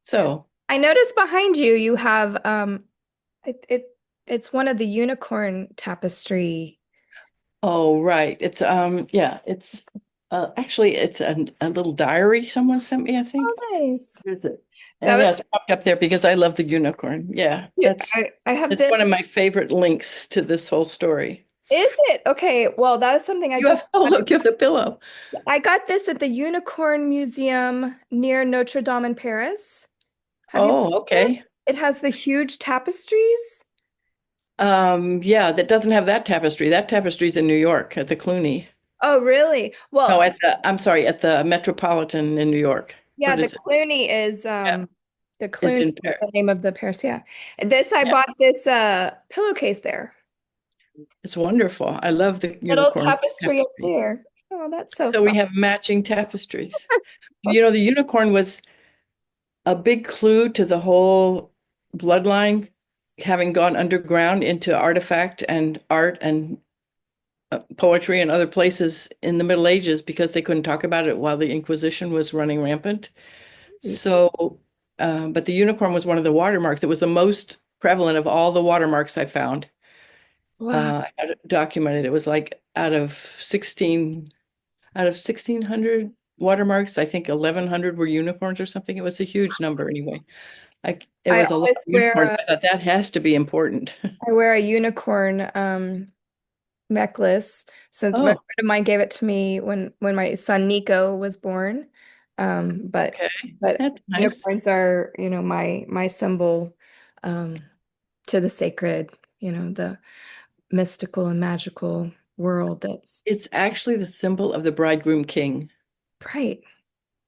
So, I noticed behind you you have it's one of the unicorn tapestry. oh, right. Yeah, it's actually it's a little diary someone sent me, I think. Oh, nice. Where is it? That And was yeah, it's popped up there because I love the unicorn. Yeah, cute. I have that's this. one of my favorite links to this whole story. Is it? Okay, well, that is something I You just have, oh, look, you have the pillow. I got this at the Unicorn Museum near Notre Dame in Paris. Have you Oh, been there? okay. It has the huge tapestries. Yeah, that doesn't have that tapestry. That tapestry's in New York at the Clooney. Oh, really? No, Well, I'm sorry, at the Metropolitan in New York. yeah, What the is it? Clooney is Yeah, the is Clooney in is Paris. the name of the Paris. Yeah. This I Yeah, bought this pillowcase there. it's wonderful. I love the Little unicorn tapestry up tapestry. there. Oh, that's so So fun. we have matching tapestries. You know, the unicorn was a big clue to the whole bloodline, having gone underground into artifact and art and poetry and other places in the Middle Ages because they couldn't talk about it while the Inquisition was running rampant. So, but the unicorn was one of the watermarks. It was the most prevalent of all the watermarks I found. Wow. I had it documented. It was like out of 1600 watermarks, I think 1100 were unicorns or something. It was a huge number anyway. It I was a lot always of unicorns. I thought that has to be important. wear a unicorn necklace since my Oh, friend of mine gave it to me when my son Nico was born. Um, but okay. but That's nice. unicorns are, my symbol um to the sacred, the mystical and magical world that's It's actually the symbol of the bridegroom king. bright.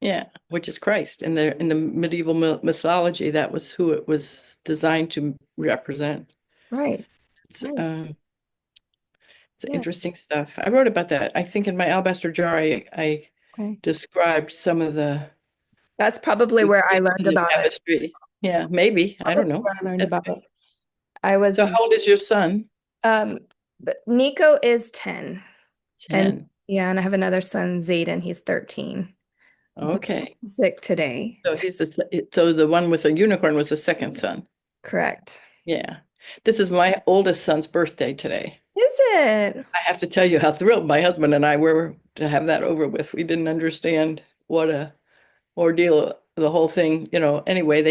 Yeah, which is Christ. In the medieval mythology, that was who it was designed to represent. Right. It's Right. um, it's Yeah. interesting stuff. I wrote about that. I think in my alabaster jar, I Okay. described some of the That's probably where I things learned in the about it. tapestry. Yeah, maybe. I don't Probably know. where I learned That's about good. it. I So was how old is your son? um but Nico is 10. And 10. yeah, and I have another son, Zayden. He's 13. Who's Okay. sick today. So the one with the unicorn was the second son. Correct. Yeah. This is my oldest son's birthday today. Is it? I have to tell you how thrilled my husband and I were to have that over with. We didn't understand what a ordeal the whole thing, anyway,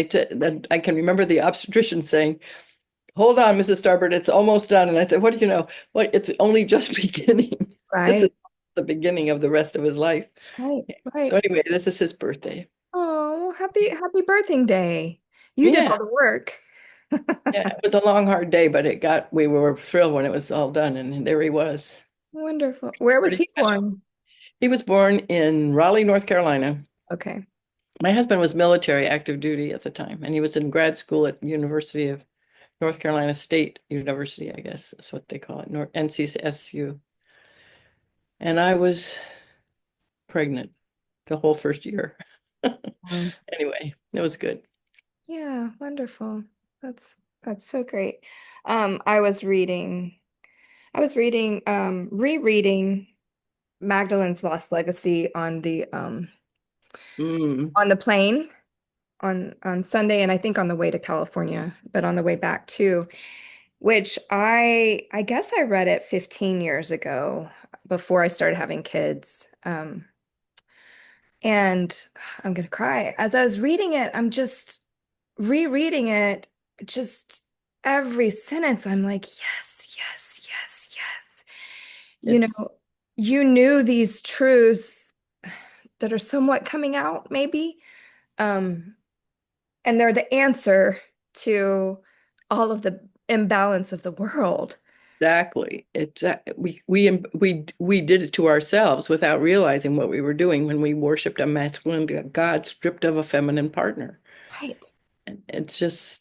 I can remember the obstetrician saying, "Hold on, Mrs. Starbird, it's almost done." And I said, "What do you know? What, it's only just beginning." This is Right. the beginning of the rest of his life. Right. So Right. anyway, this is his birthday. Oh, happy birthing day. You did Yeah. all the work. Yeah, it was a long, hard day, but we were thrilled when it was all done, and there he was. Wonderful. Where was Pretty he special. born? He was born in Raleigh, North Carolina. Okay. My husband was military active duty at the time, and he was in grad school at University of North Carolina State University, I guess is what they call it, NCSU. And I was pregnant the whole first year. Um, Anyway, it was good. yeah, wonderful. That's so great. I was rereading Magdalene's Lost Legacy Mm, on the plane on Sunday, and I think on the way to California, but on the way back too, which I guess I read it 15 years ago before I started having kids. And I'm gonna cry. As I was reading it, I'm just rereading it, just every sentence, I'm like, yes, yes, yes, yes. You it's know, you knew these truths that are somewhat coming out, maybe. Um, and they're the answer to all of the imbalance of the world. exactly. We did it to ourselves without realizing what we were doing when we worshipped a masculine God stripped of a feminine partner. Right. And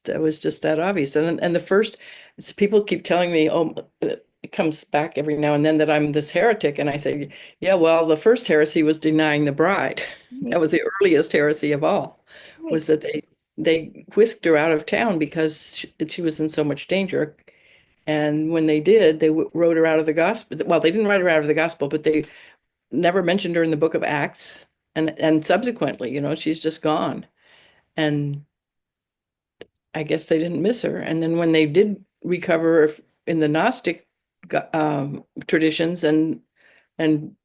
it was just that obvious. And the first, people keep telling me, oh, it comes back every now and then that I'm this heretic. And I say, yeah, well, the first heresy was denying the bride. Right. That was the earliest heresy of all, was Right. that they whisked her out of town because she was in so much danger. And when they did, they wrote her out of the gospel. Well, they didn't write her out of the gospel, but they never mentioned her in the book of Acts. And subsequently, she's just gone. And I guess they didn't miss her. And then when they did recover in the Gnostic traditions and in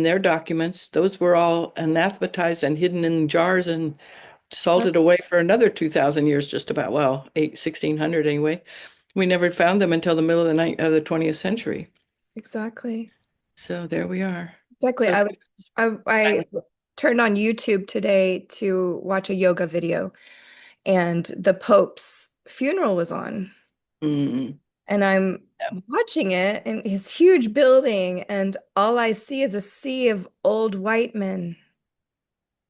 their documents, those were all anathematized and hidden in jars and salted away for another 2,000 years, just about, well, 1600 anyway. We never found them until the middle of the 20th century. Exactly. So there we are. Exactly. So I finally, turned on YouTube today to watch a yoga video, and the Pope's funeral was on. mm, And I'm yeah. watching it in his huge building, and all I see is a sea of old white men,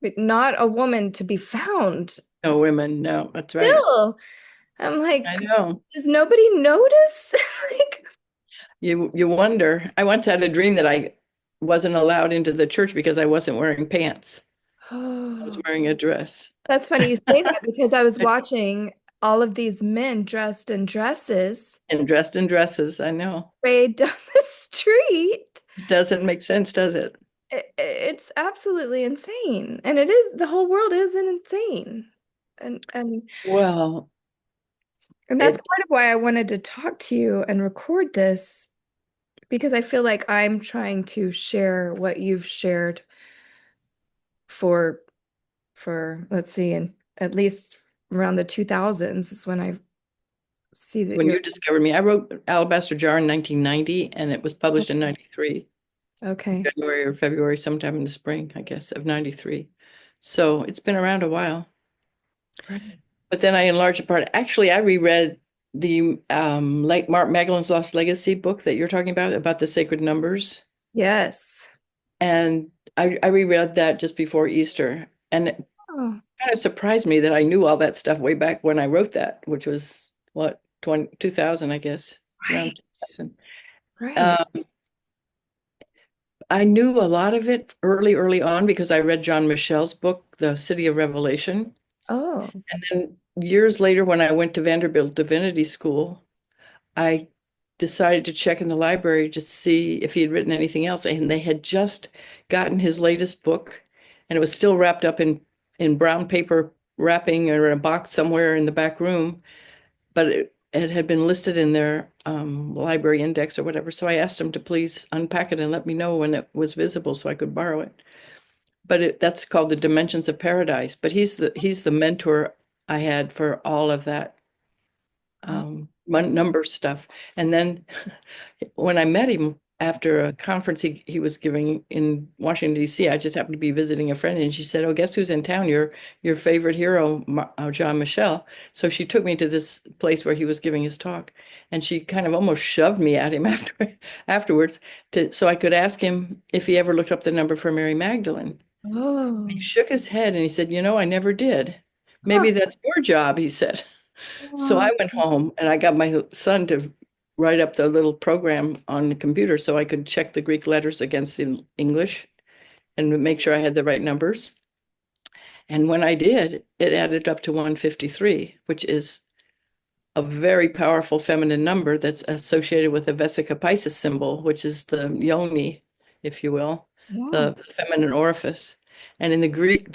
but not a woman to be found. No women, no, that's right. Still, I'm I like, know. does nobody notice? Like, You wonder. I once had a dream that I wasn't allowed into the church because I wasn't wearing pants. I was oh, wearing a dress that's funny you say that because I was watching all of these men dressed in dresses and dressed in dresses. I know. parade down the street. It doesn't make sense, does it? It's absolutely insane. And it is, the whole world is insane. And and Well, and that's it part of why I wanted to talk to you and record this because I feel like I'm trying to share what you've shared for let's see, in at least around the 2000s is when I see that when you're you discovered me, I wrote Alabaster Jar in 1990 and it was published in 93, okay. January or February, sometime in the spring, I guess, of 93. So it's been around a while. Right. But then I enlarged the part. Actually, I reread the like Mark Magellan's Lost Legacy book that you're talking about the sacred numbers. Yes. And I reread that just before Easter. And it Oh, kind of surprised me that I knew all that stuff way back when I wrote that, which was what, 2000, I guess, around right. 2000. Right. Um, I knew a lot of it early on because I read John Michel's book, The City of Revelation. Oh. And then years later, when I went to Vanderbilt Divinity School, I decided to check in the library to see if he had written anything else. And they had just gotten his latest book, and it was still wrapped up in brown paper wrapping or in a box somewhere in the back room, but it had been listed in their library index or whatever. So I asked him to please unpack it and let me know when it was visible so I could borrow it. But that's called the Dimensions of Paradise. But he's the mentor I had for all of that Oh. number stuff. And then when I met him after a conference he was giving in Washington, D.C., I just happened to be visiting a friend, and she said, "Oh, guess who's in town? Your favorite hero, John Michel." So she took me to this place where he was giving his talk, and she kind of almost shoved me at him afterwards so I could ask him if he ever looked up the number for Mary Magdalene. He Oh. shook his head and he said, I never did. Huh. Maybe that's your job," he said. So Oh. I went home and I got my son to write up the little program on the computer so I could check the Greek letters against the English and make sure I had the right numbers. And when I did, it added up to 153, which is a very powerful feminine number that's associated with the Vesica Piscis symbol, which is the yoni, if you will, Yeah. the feminine orifice. And in the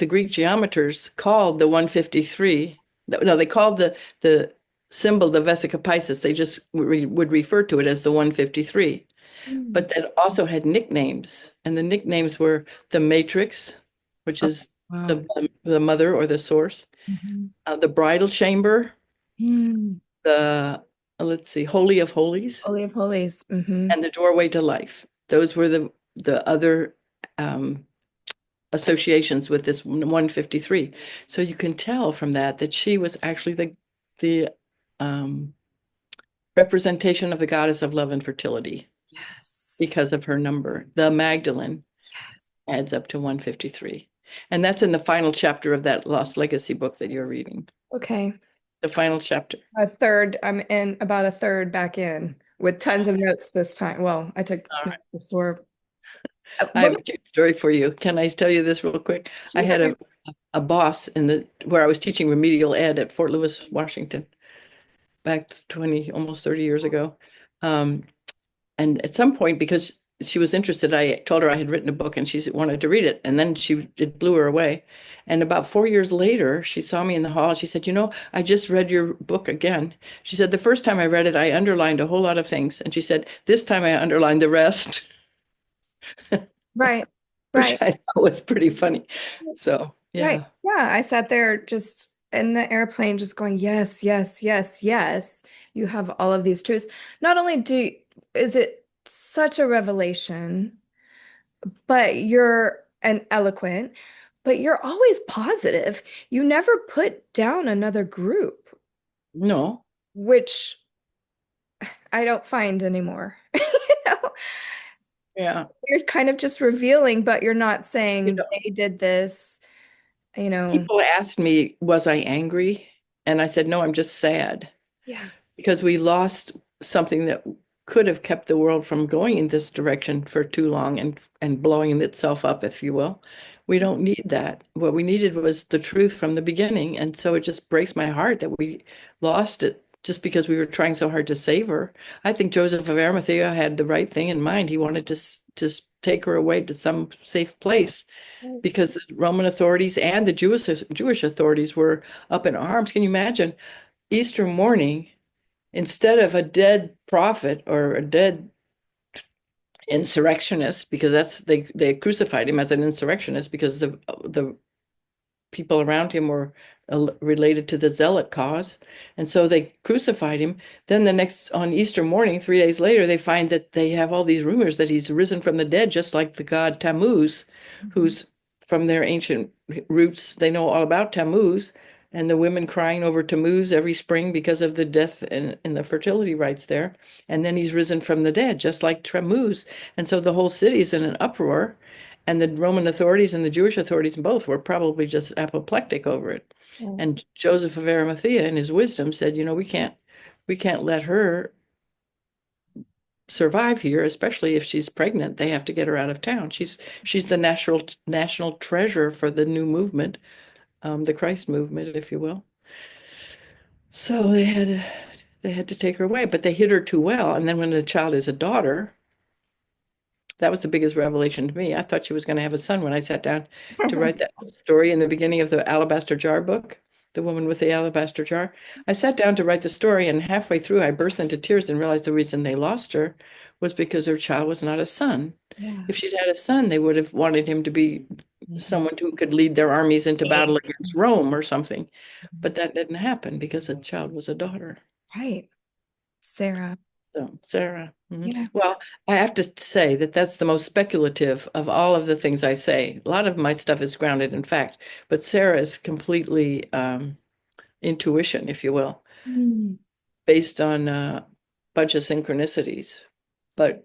Greek geometers called the 153, no, they called the symbol the Vesica Piscis. They just would refer to it as the 153. Mm. But that also had nicknames, and the nicknames were the matrix, which Oh, is wow. the mother or the source, Mhm. the bridal chamber, Mm. the let's see, Holy of Holies, Holy of Holies. Hmm. and the doorway to life. Those were the other um, associations with this 153. So you can tell from that she was actually the um, representation of the goddess of love and fertility Yes. because of her number. The Magdalene Yes. adds up to 153. And that's in the final chapter of that Lost Legacy book that you're reading. Okay. The final chapter. A third, I'm in about a third back in with tons of notes this time. Well, I took All notes right. before. I have a cute story for you. Can I tell you this real quick? I had Sure. a boss where I was teaching remedial ed at Fort Lewis, Washington, back 20, almost 30 years ago. Um, and at some point, because she was interested. I told her I had written a book and she wanted to read it. And then it blew her away. And about 4 years later, she saw me in the hall. She said, I just read your book again. She said, the first time I read it, I underlined a whole lot of things. And she said, this time I underlined the rest, Right. which Right. I thought was pretty funny. So, Right. yeah. Yeah. I sat there just in the airplane, just going, yes, yes, yes, yes. You have all of these truths. Not only is it such a revelation, but you're an eloquent, but you're always positive. You never put down another group, No. which I don't find anymore. You know, Yeah. you're kind of just revealing, but you're not You saying know, they did this, you know. people asked me, was I angry? And I said, no, I'm just sad. Yeah. Because we lost something that could have kept the world from going in this direction for too long and blowing itself up, if you will. We don't need that. What we needed was the truth from the beginning. And so it just breaks my heart that we lost it just because we were trying so hard to save her. I think Joseph of Arimathea had the right thing in mind. He wanted to just take her away to some safe place Right. because the Roman authorities and the Jewish authorities were up in arms. Can you imagine Easter morning? Instead of a dead prophet or a dead insurrectionist, because they crucified him as an insurrectionist because the people around him were related to the zealot cause. And so they crucified him. Then on Easter morning, 3 days later, they find that they have all these rumors that he's risen from the dead, just like the god Tammuz, Mhm. who's from their ancient roots. They know all about Tammuz and the women crying over Tammuz every spring because of the death and the fertility rites there. And then he's risen from the dead, just like Tammuz. And so the whole city is in an uproar. And the Roman authorities and the Jewish authorities both were probably just apoplectic over it. Oh, And Joseph of Arimathea, in his wisdom, said, we can't let her survive here, especially if she's pregnant. They have to get her out of town. She's the national treasure for the new movement, the Christ movement, if you will. So they had to take her away, but they hid her too well. And then when the child is a daughter, that was the biggest revelation to me. I thought she was going to have a son when I sat down to write that story in the beginning of the Alabaster Jar book, The Woman with the Alabaster Jar. I sat down to write the story, and halfway through, I burst into tears and realized the reason they lost her was because her child was not a son. yeah. If she'd had a son, they would have wanted him to be someone who could lead their armies into battle against Rome or something. But that didn't happen because the child was a daughter. Right. Sarah. So, Sarah. Mhm. Yeah. Well, I have to say that that's the most speculative of all of the things I say. A lot of my stuff is grounded in fact, but Sarah is completely intuition, if you will, Mm. based on a bunch of synchronicities. But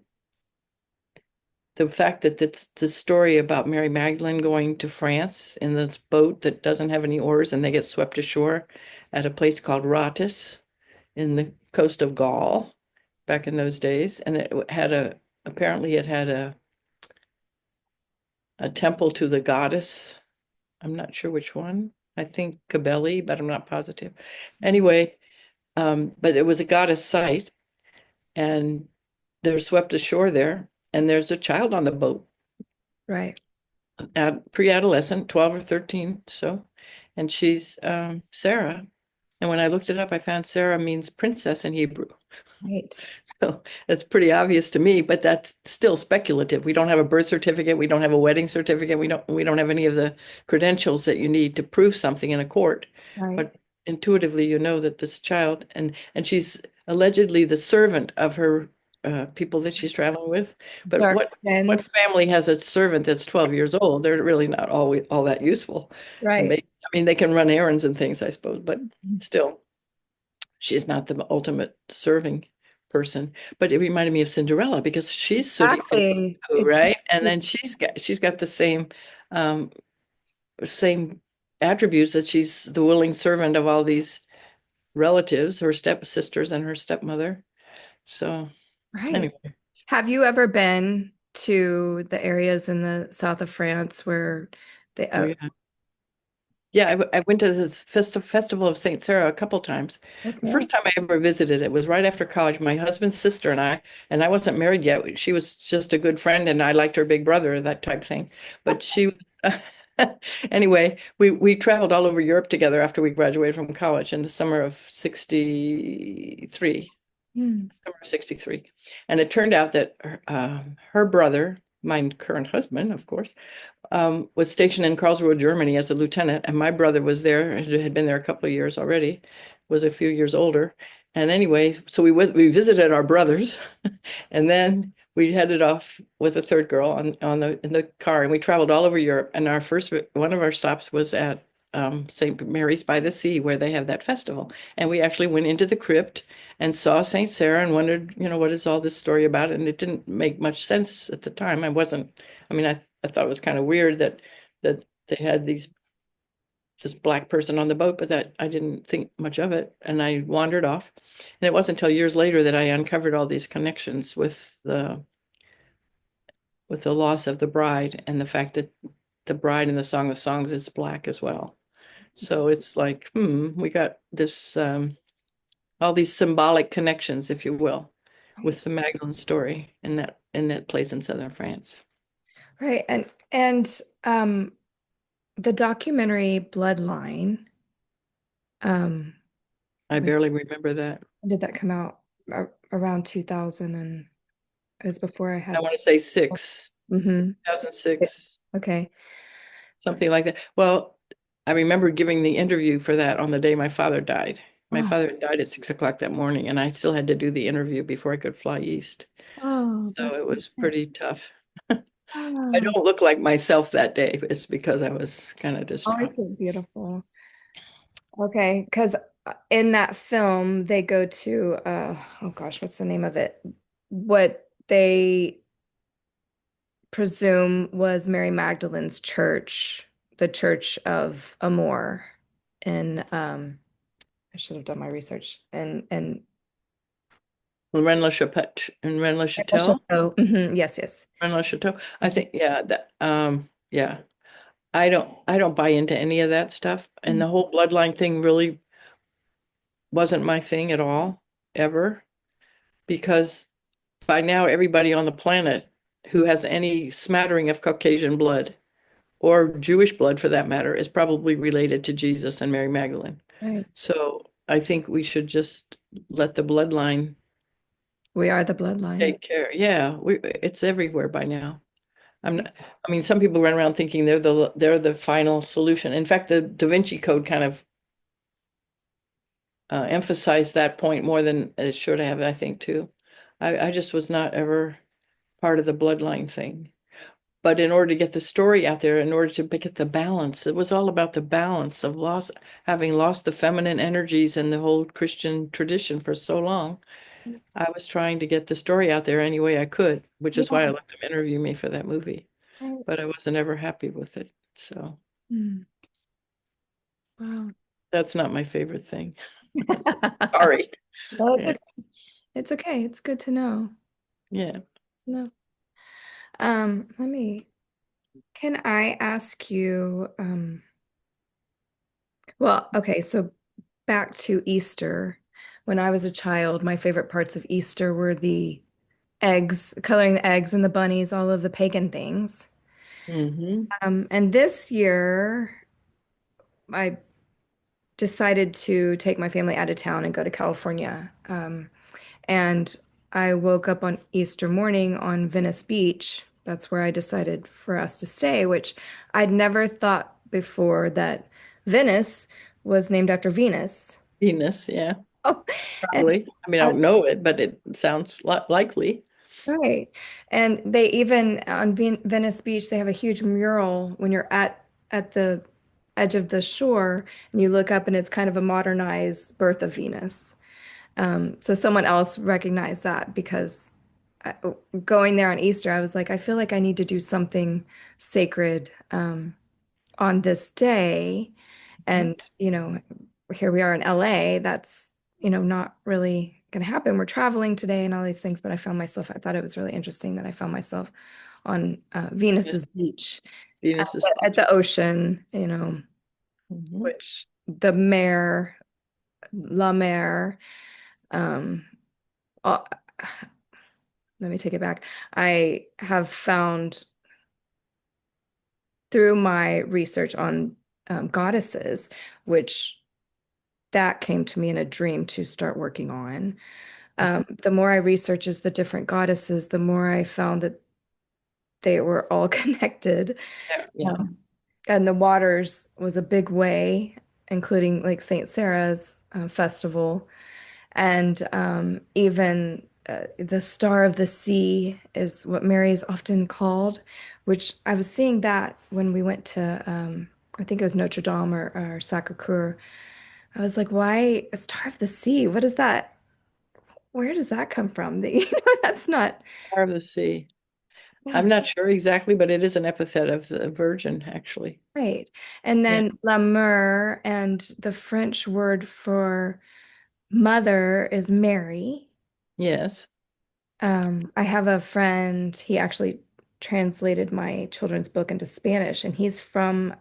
the fact that it's the story about Mary Magdalene going to France in this boat that doesn't have any oars and they get swept ashore at a place called Ratis in the coast of Gaul back in those days, and apparently it had a temple to the goddess. I'm not sure which one. I think Cabelli, but I'm not positive. Anyway, but it was a goddess site, and they're swept ashore there, and there's a child on the boat, Right. pre-adolescent, 12 or 13, so, and she's Sarah. And when I looked it up, I found Sarah means princess in Hebrew. Right. So it's pretty obvious to me, but that's still speculative. We don't have a birth certificate, we don't have a wedding certificate, we don't have any of the credentials that you need to prove something in a court. Right. But intuitively, you know that this child and she's allegedly the servant of her people that she's traveling with. But Dark what skinned. family has a servant that's 12 years old? They're really not always all that useful. And Right. I mean, they can run errands and things, I suppose, but still she's not the ultimate serving person. But it reminded me of Cinderella because she's sooty faced Exactly. too, right? And Exactly. then she's got the um same attributes that she's the willing servant of all these relatives, her stepsisters and her stepmother. So Right. anyway, Have you ever been to the areas in the south of France where they oh yeah. Yeah, I went to this festival of St. Sarah a couple times. The Okay. first time I ever visited it was right after college. My husband's sister and I wasn't married yet. She was just a good friend, and I liked her big brother, that type thing. But she, anyway, we traveled all over Europe together after we graduated from college in the summer of 63, Hmm. summer of 63. And it turned out that her brother, my current husband, of course, was stationed in Karlsruhe, Germany as a lieutenant, and my brother was there, had been there a couple of years already, was a few years older. And anyway, so we visited our brothers, and then we headed off with a third girl on the in the car, and we traveled all over Europe. And our first one of our stops was at St. Mary's by the Sea, where they have that festival. And we actually went into the crypt and saw St. Sarah and wondered, what is all this story about? And it didn't make much sense at the time. I mean, I thought it was kind of weird that they had this black person on the boat, but that I didn't think much of it, and I wandered off. And it wasn't until years later that I uncovered all these connections with the loss of the bride and the fact that the bride in the Song of Songs is black as well. So it's like, we got this all these symbolic connections, if you will, Right. with the Magdalene story in that place in southern France. Right. And the documentary Bloodline, um, I when barely remember that. did that come out? Around 2000, and it was before I I had. want to say six, Hmm. 2006, Okay. something like that. Well, I remember giving the interview for that on the day my father died. My Oh, father died at 6 o'clock that morning, and I still had to do the interview before I could fly east. oh, So bless it you. was pretty tough. I Oh, don't look like myself that day. It's because I was kind of distraught. always so beautiful. Okay, because in that film they go to oh gosh, what's the name of it? What they presume was Mary Magdalene's church, the Church of Amor in I should have done my research and In Rennes-le-Château, Chateau. Mhm, yes, yes. Rennes-le-Château. I Mhm. think, yeah, yeah. I don't buy into any of that stuff. And the whole bloodline thing really wasn't my thing at all, ever, because by now everybody on the planet who has any smattering of Caucasian blood or Jewish blood for that matter is probably related to Jesus and Mary Magdalene. Right. So I think we should just let the bloodline We are the bloodline. take care. Yeah, it's everywhere by now. I mean, some people run around thinking they're the final solution. In fact, the Da Vinci Code kind of emphasized that point more than it should have, I think, too. I just was not ever part of the bloodline thing. But in order to get the story out there, in order to get the balance, it was all about the balance of having lost the feminine energies and the whole Christian tradition for so long. I was trying to get the story out there any way I could, which is why I Yeah. let them interview me for that movie. Right. But I wasn't ever happy with it. So Mm. Wow. that's not my favorite thing. Sorry. No, it's Yeah. okay. It's okay. It's good to know. Yeah. No. Let me, can I ask you, well, okay, so back to Easter. When I was a child, my favorite parts of Easter were the eggs, coloring the eggs and the bunnies, all of the pagan things. And this year, I decided to take my family out of town and go to California. And I woke up on Easter morning on Venice Beach. That's where I decided for us to stay, which I'd never thought before that Venice was named after Venus. Venus, yeah, Oh, and probably. I mean, I uh, don't know it, but it sounds likely. right. And they even on Venice Beach, they have a huge mural when you're at the edge of the shore and you look up and it's kind of a modernized birth of Venus. So someone else recognized that because I, going there on Easter, I was like, I feel like I need to do something sacred on this day. Mhm. And, here we are in LA. That's, not really going to happen. We're traveling today and all these things. But I thought it was really interesting that I found myself on Yeah, Venus's beach Venus is at beach. the ocean, Mhm. which the mare, la mare, um, uh, let me take it back. I have found through my research on goddesses, which that came to me in a dream to start working on. The more I research as the different goddesses, the more I found that they were all connected. Yeah, yeah. Um, and the waters was a big way, including like Saint Sarah's festival. And even the Star of the Sea is what Mary is often called, which I was seeing that when we went to, I think it was Notre Dame or Sacré-Cœur. I was like, why a Star of the Sea? What is that? Where does that come from? That's not Star of the sea. yeah, I'm not sure exactly, but it is an epithet of the Virgin, actually. right. And Yeah. then l'amour and the French word for mother is Mary. Yes. I have a friend, he actually translated my children's book into Spanish, and he's from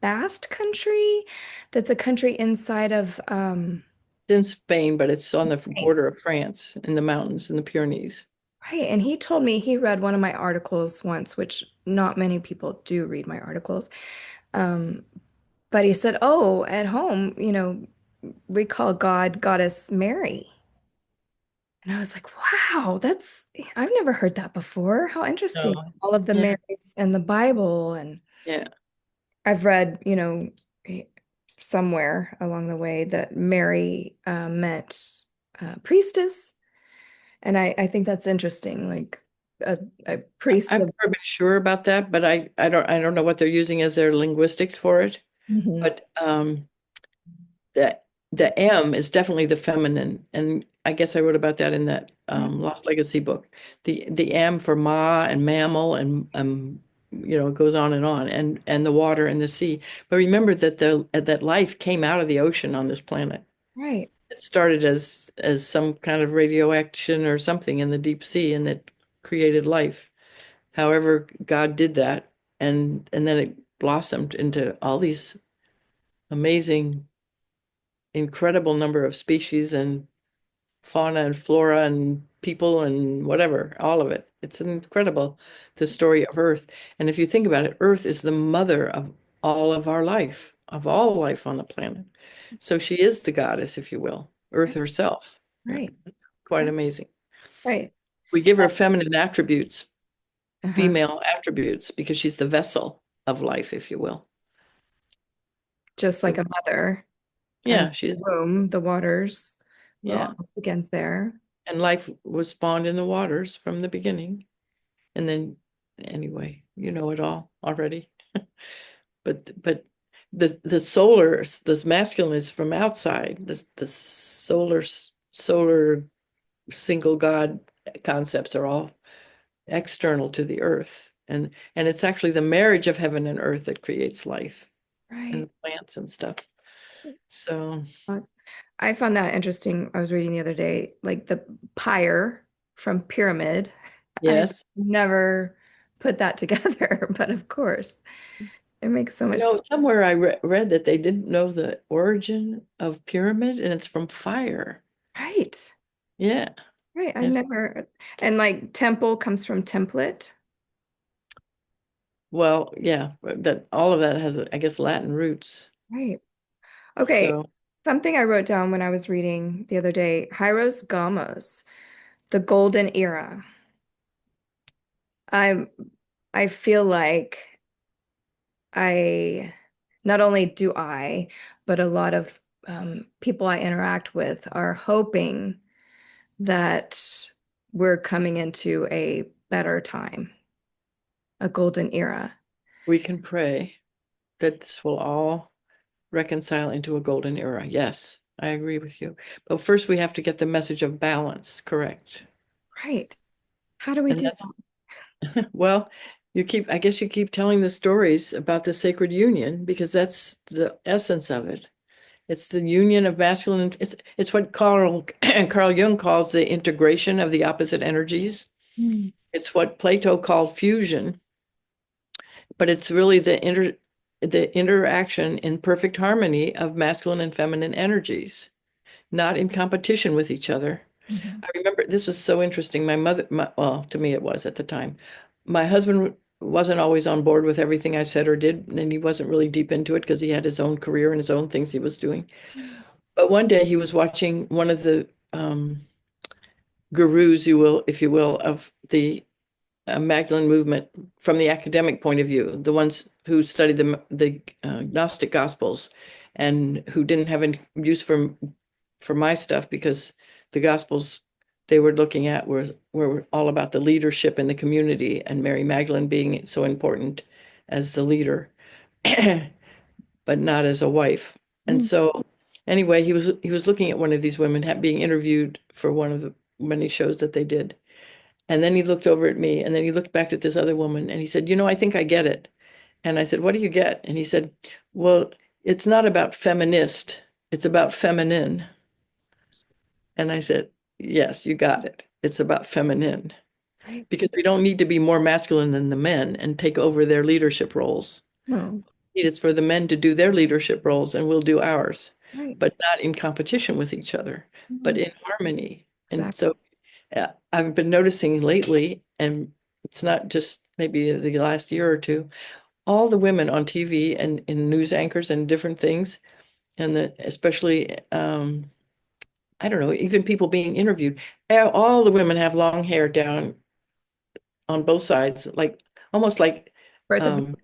Basque country. That's a country inside of It's in Spain, but it's on the Spain. border of France in the mountains in the Pyrenees. Right. And he told me he read one of my articles once, which not many people do read my articles. Um, but he said, "Oh, at home, we call God Goddess Mary." And I was like, wow, I've never heard that before. How interesting. No. All of the Yeah. Marys and the Bible. And Yeah. I've read, eh, somewhere along the way that Mary meant priestess. And I think that's interesting. Like a priest I'm of, never been sure about that, but I don't know what they're using as their linguistics for it. Mhm. But the the M is definitely the feminine, and I guess I wrote about that in that Lost Legacy book. The M for ma and mammal and it goes on and the water and the sea. But remember that the that life came out of the ocean on this planet. Right, It started as some kind of radioaction or something in the deep sea, and it created life. However, God did that, and then it blossomed into all these amazing, incredible number of species and fauna and flora and people and whatever, all of it. It's incredible, the story of Earth. And if you think about it, Earth is the mother of all of our life, of all life on the planet. So she is the goddess, if you will, Earth herself. Yeah, right, quite amazing. right. We give her feminine attributes, Uh-huh. female attributes, because she's the vessel of life, if you will. Just like So, a mother and yeah, the she's, womb, the waters, it yeah. all begins there. And life was spawned in the waters from the beginning. And then, anyway, you know it all already. But the solar, this masculine is from outside. The solar single God concepts are all external to the earth. And it's actually the marriage of heaven and earth that creates life and Right. the plants and stuff. So, I found that interesting. I was reading the other day, like the pyre from pyramid. I yes. never put that together, but of course, it makes so much sense. Somewhere I read that they didn't know the origin of pyramid, and it's from fire. Right. Yeah. Right. I Yeah. never, and like temple comes from template. Well, yeah, that all of that has, I guess, Latin roots. Right. Okay. So Something I wrote down when I was reading the other day, Hyros Gamos, the golden era. I I feel like I not only do I, but a lot of people I interact with are hoping that we're coming into a better time, a golden era. we can pray that this will all reconcile into a golden era. Yes, I agree with you. But first, we have to get the message of balance correct. Right. How do we And do that's, well, I guess you keep telling the stories about the sacred union because that's the essence of it. It's the union of masculine. It's what Carl Jung calls the integration of the opposite energies. that? It's what Plato called fusion, but it's really the inter. the interaction in perfect harmony of masculine and feminine energies, not in competition with each other. Mhm. I remember this was so interesting. Well, to me it was at the time. My husband wasn't always on board with everything I said or did, and he wasn't really deep into it because he had his own career and his own things he was doing. But one day he was watching one of the gurus, you will, if you will, of the Magdalene movement from the academic point of view, the ones who studied the Gnostic Gospels and who didn't have any use for my stuff because the Gospels they were looking at were all about the leadership in the community and Mary Magdalene being so important as the leader, but not as a wife. And Mm. so anyway, he was looking at one of these women being interviewed for one of the many shows that they did. And then he looked over at me and then he looked back at this other woman and he said, I think I get it. And I said, what do you get? And he said, well, it's not about feminist, it's about feminine. And I said, yes, you got it. It's about feminine Right. because we don't need to be more masculine than the men and take over their leadership roles. No. It is for the men to do their leadership roles and we'll do ours, Right. but not in competition with each other, but No. in harmony. And Exactly. so I've been noticing lately, and it's not just maybe the last year or two, all the women on TV and in news anchors and different things, and especially, I don't know, even people being interviewed, all the women have long hair down on both sides, like almost like, Birth of um,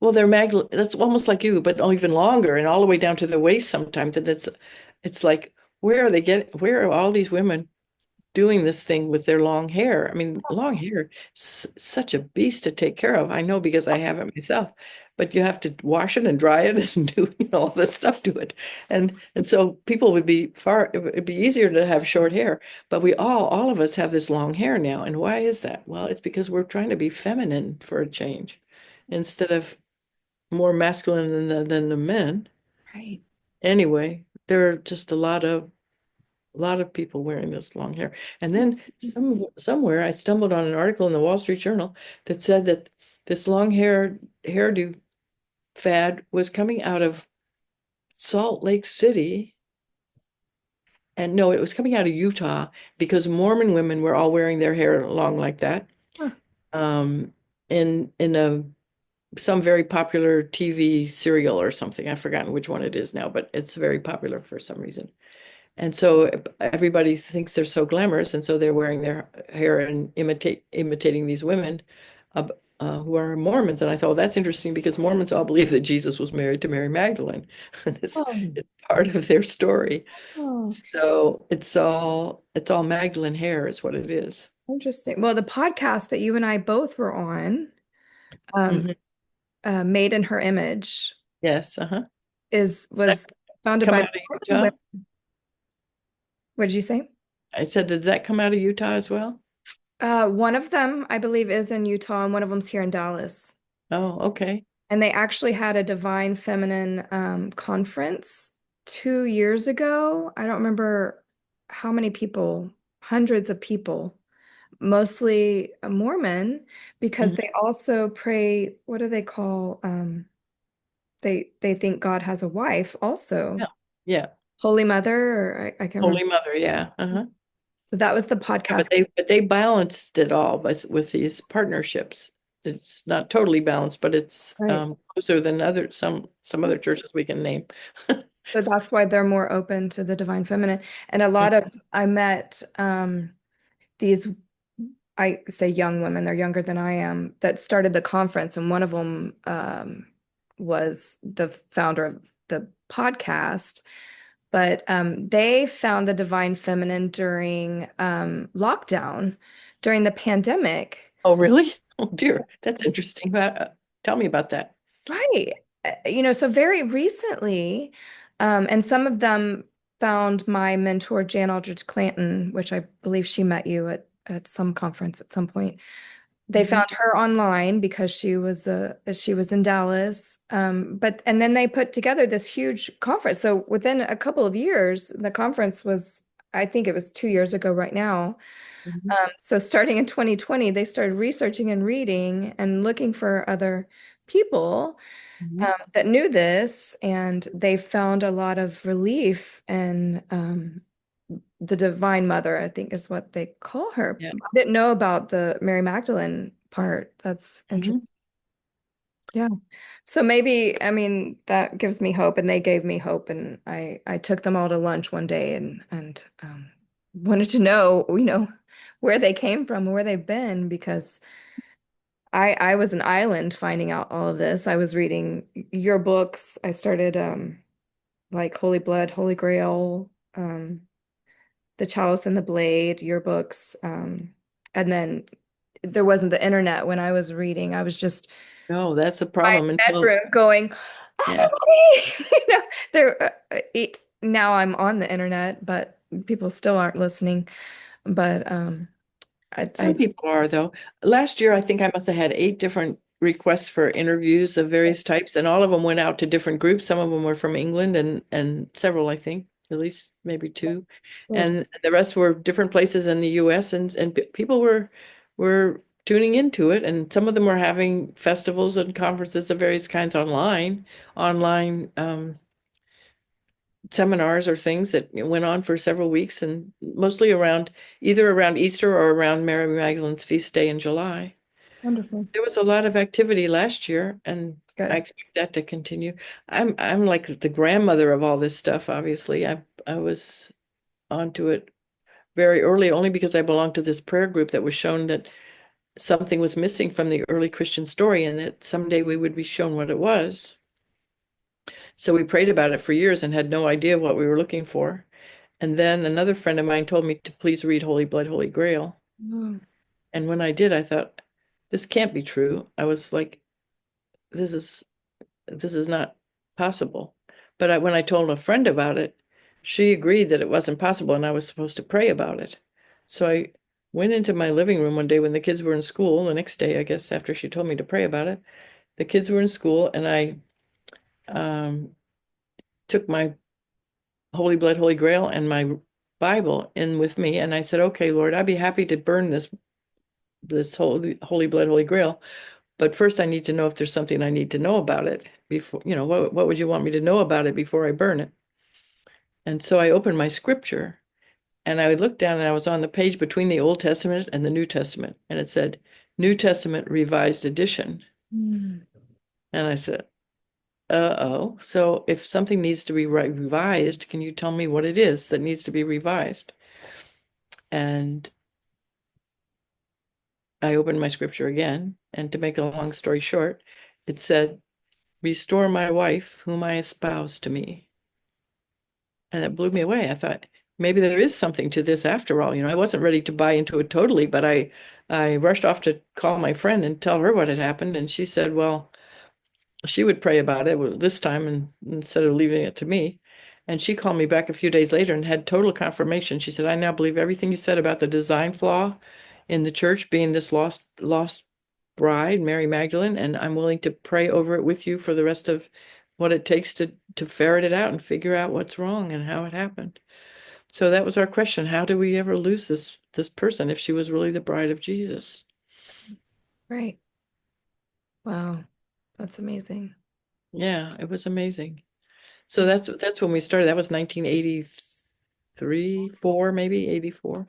well, they're that's almost like you, but even longer and all the way down to the waist sometimes. And it's like, where are all these women doing this thing with their long hair? I mean, long hair, such a beast to take care of. I know because I have it myself, but you have to wash it and dry it and do, all this stuff to it. And so people it'd be easier to have short hair, but all of us have this long hair now. And why is that? Well, it's because we're trying to be feminine for a change instead of more masculine than the men. right. Anyway, there are just a lot of people wearing this long hair. And then somewhere I stumbled on an article in the Wall Street Journal that said that this long hairdo fad was coming out of Salt Lake City. And no, it was coming out of Utah because Mormon women were all wearing their hair long like that. Huh. Um, in some very popular TV serial or something. I've forgotten which one it is now, but it's very popular for some reason. And so everybody thinks they're so glamorous, and so they're wearing their hair and imitating these women uh, who are Mormons. And I thought, well, that's interesting because Mormons all believe that Jesus was married to Mary Magdalene. And Oh, it's part of their story. oh, So it's all Magdalene hair is what it is. interesting. Well, the podcast that you and I both were on, um, Mhm. Made in Her Image, Yes, uh-huh. That was founded come by out of Mormon Utah? women. What did you say? I said, did that come out of Utah as well? One of them, I believe, is in Utah, and one of them's here in Dallas. Oh, okay. And they actually had a Divine Feminine conference 2 years ago. I don't remember how many people, hundreds of people, mostly Mormon, because Mhm. they also pray, what do they call they think God has a wife also. Yeah. Yeah. Holy Mother, or I can't remember. Holy Mother, yeah. Uh-huh. So that was the Yeah, but podcast. they balanced it all with these partnerships. It's not totally balanced, but it's Right. closer than some other churches we can name. So that's why they're more open to the Divine Feminine. And a lot of I met these, I say young women, they're younger than I am, that started the conference, and one of them was the founder of the podcast. But they found the Divine Feminine during lockdown, during the pandemic. Oh, really? Oh dear, that's interesting. Tell me about that. Right. So very recently, and some of them found my mentor, Jan Aldridge Clanton, which I believe she met you at some conference at some point. They Mhm. found her online because she was in Dallas. And then they put together this huge conference. So within a couple of years, the conference was, I think it was 2 years ago right now. Mhm. So starting in 2020, they started researching and reading and looking for other people. Mhm. that knew this, and they found a lot of relief in the Divine Mother, I think is what they call her. Yeah. I didn't know about the Mary Magdalene part. That's Mhm. interesting. Yeah. So maybe, I mean, that gives me hope, and they gave me hope, and I took them all to lunch one day and wanted to know, where they came from, where they've been, because I was an island finding out all of this. I was reading your books. I started like Holy Blood, Holy Grail, The Chalice and the Blade, your books. And then there wasn't the internet when I was reading. I was just No, that's a my problem until, bedroom going, yeah. everybody, there. Now I'm on the internet, but people still aren't listening. But Some people are, though. Last year, I think I must have had 8 different requests for interviews of various types, and all of them went out to different groups. Some of them were from England and several, I think, at least maybe two. oh, And the rest were different places in the US, and people were tuning into it, and some of them were having festivals and conferences of various kinds online seminars or things that went on for several weeks, and mostly either around Easter or around Mary Magdalene's feast day in July. wonderful. There was a lot of activity last year, and I Good. expect that to continue. I'm like the grandmother of all this stuff, obviously. I was onto it very early only because I belonged to this prayer group that was shown that something was missing from the early Christian story and that someday we would be shown what it was. So we prayed about it for years and had no idea what we were looking for. And then another friend of mine told me to please read Holy Blood, Holy Grail. Oh, And when I did, I thought, this can't be true. I was like, this is this is not possible. But when I told a friend about it, she agreed that it wasn't possible and I was supposed to pray about it. So I went into my living room one day when the kids were in school, the next day, I guess, after she told me to pray about it. The kids were in school and I um, took my Holy Blood, Holy Grail and my Bible in with me. And I said, okay, Lord, I'd be happy to burn this Holy Blood, Holy Grail. But first I need to know if there's something I need to know about it before, what would you want me to know about it before I burn it? And so I opened my scripture and I looked down and I was on the page between the Old Testament and the New Testament. And it said, New Testament Revised Edition. mm, And I said, uh-oh. So if something needs to be revised, can you tell me what it is that needs to be revised? And I opened my scripture again. And to make a long story short, it said, Restore my wife, whom I espoused to me. And it blew me away. I thought maybe there is something to this after all. I wasn't ready to buy into it totally, but I rushed off to call my friend and tell her what had happened. And she said, well, she would pray about it this time and instead of leaving it to me. And she called me back a few days later and had total confirmation. She said, I now believe everything you said about the design flaw in the church being this lost bride, Mary Magdalene, and I'm willing to pray over it with you for the rest of what it takes to ferret it out and figure out what's wrong and how it happened. So that was our question. How do we ever lose this person if she was really the bride of Jesus? right. Wow. That's amazing. Yeah, it was amazing. So that's when we started. That was 1983, 4, maybe 84.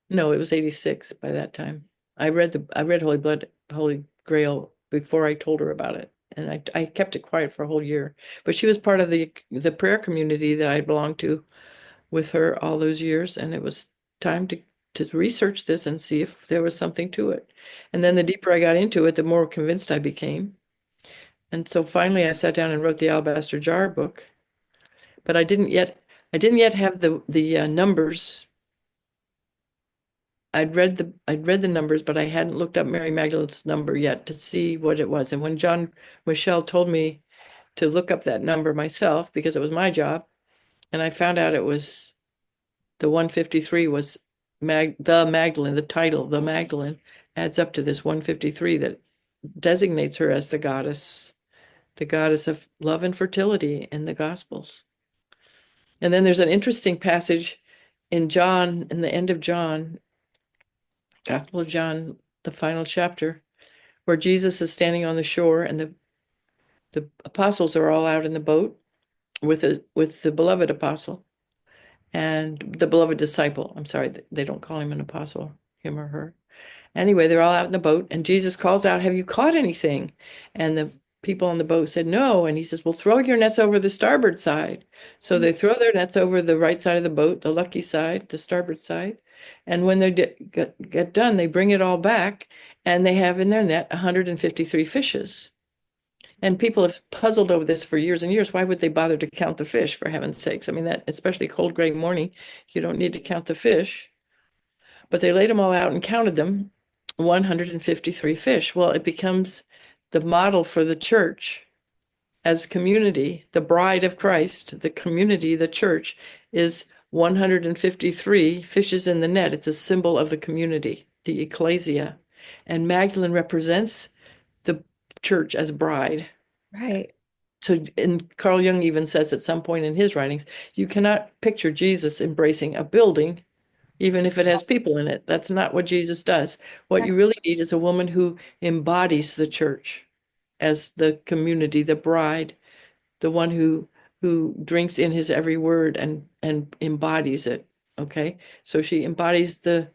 No, it was 86 by that time. I read Holy Blood, Holy Grail before I told her about it. And I kept it quiet for a whole year. But she was part of the prayer community that I belonged to with her all those years, and it was time to research this and see if there was something to it. And then the deeper I got into it, the more convinced I became. And so finally I sat down and wrote the Alabaster Jar book, but I didn't yet have the numbers. I'd read the numbers, but I hadn't looked up Mary Magdalene's number yet to see what it was. And when John Michelle told me to look up that number myself because it was my job, and I found out it was the 153 was the Magdalene, the title, the Magdalene, adds up to this 153 that designates her as the goddess of love and fertility in the Gospels. And then there's an interesting passage in John, in the end of John, Gospel of John, the final chapter, where Jesus is standing on the shore and The apostles are all out in the boat with the beloved apostle and the beloved disciple. I'm sorry, they don't call him an apostle, him or her. Anyway, they're all out in the boat, and Jesus calls out, "Have you caught anything?" And the people on the boat said, "No." And he says, "Well, throw your nets over the starboard side." So they throw their nets over the right side of the boat, the lucky side, the starboard side. And when they get done, they bring it all back, and they have in their net 153 fishes. And people have puzzled over this for years and years. Why would they bother to count the fish, for heaven's sakes? I mean, that especially cold gray morning, you don't need to count the fish. But they laid them all out and counted them, 153 fish. Well, it becomes the model for the church as community, the bride of Christ, the community, the church is 153 fishes in the net. It's a symbol of the community, the ecclesia. And Magdalene represents the church as bride. Right. So, and Carl Jung even says at some point in his writings, you cannot picture Jesus embracing a building even if it has people in it. That's not what Jesus does. What Right. you really need is a woman who embodies the church as the community, the bride, the one who drinks in his every word and embodies it. Okay, so she embodies the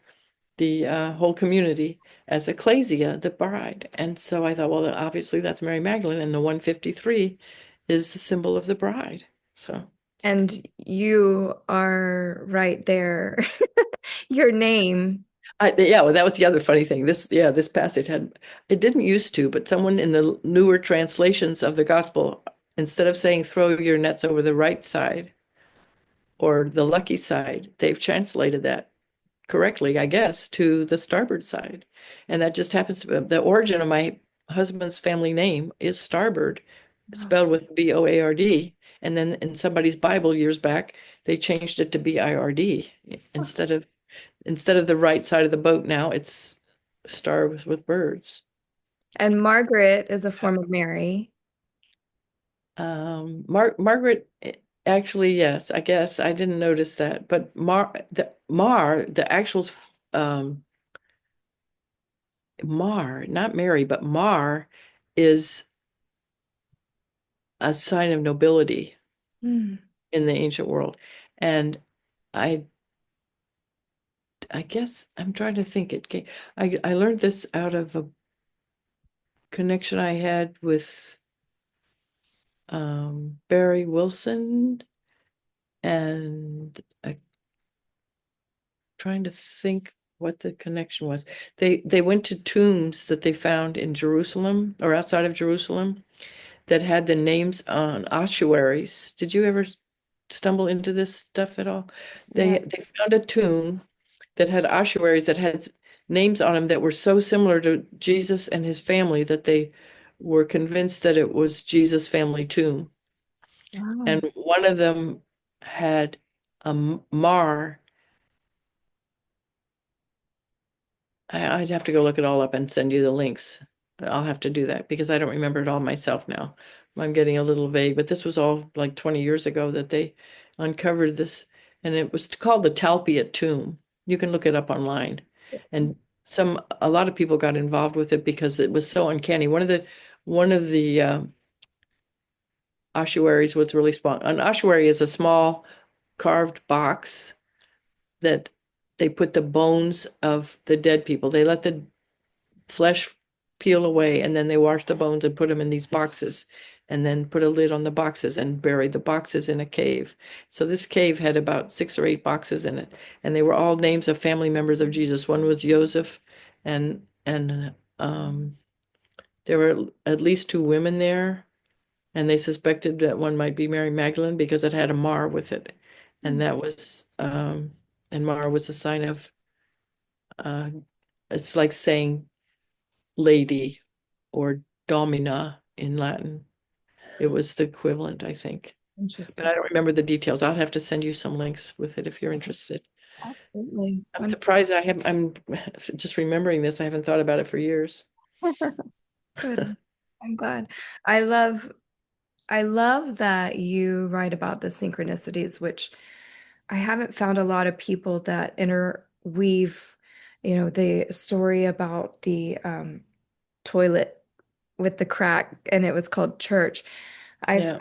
whole community as ecclesia, the bride. And so I thought, well, obviously that's Mary Magdalene, and the 153 is the symbol of the bride. So. And you are right there. Your name. Yeah, well, that was the other funny thing. This passage had, it didn't used to, but someone in the newer translations of the gospel, instead of saying throw your nets over the right side or the lucky side, they've translated that correctly, I guess, to the starboard side. And that just happens to be the origin of my husband's family name is Starbird, Wow. spelled with Board. And then in somebody's Bible years back, they changed it to Bird instead of the right side of the boat now, it's stars with birds. And Margaret is a form of Mary. Margaret, actually, yes, I guess I didn't notice that, but the actual um, Mar, not Mary, but Mar is a sign of nobility Hmm. in the ancient world. And I, I guess I'm trying to think I learned this out of a connection I had with Barry Wilson, and I'm trying to think what the connection was. They went to tombs that they found in Jerusalem or outside of Jerusalem that had the names on ossuaries. Did you ever stumble into this stuff at all? Yeah. They found a tomb that had ossuaries that had names on them that were so similar to Jesus and his family that they were convinced that it was Jesus' family tomb. Wow. And one of them had a Mar. I'd have to go look it all up and send you the links. I'll have to do that because I don't remember it all myself now. I'm getting a little vague, but this was all like 20 years ago that they uncovered this, and it was called the Talpiot Tomb. You can look it up online. And a lot of people got involved with it because it was so uncanny. One of the ossuaries was really small. An ossuary is a small carved box that they put the bones of the dead people. They let the flesh peel away and then they wash the bones and put them in these boxes and then put a lid on the boxes and bury the boxes in a cave. So this cave had about 6 or 8 boxes in it, and they were all names of family members of Jesus. One was Joseph, and there were at least 2 women there, and they suspected that one might be Mary Magdalene because it had a Mar with it, and that was and Mar was a sign of uh, it's like saying lady or domina in Latin. It was the equivalent, I think. But Interesting. I don't remember the details. I'll have to send you some links with it if you're interested. Absolutely. I'm surprised I'm just remembering this. I haven't thought about it for years. Good. I'm glad. I love I love that you write about the synchronicities, which I haven't found a lot of people that interweave, the story about the toilet with the crack, and it was called church. I've Yeah.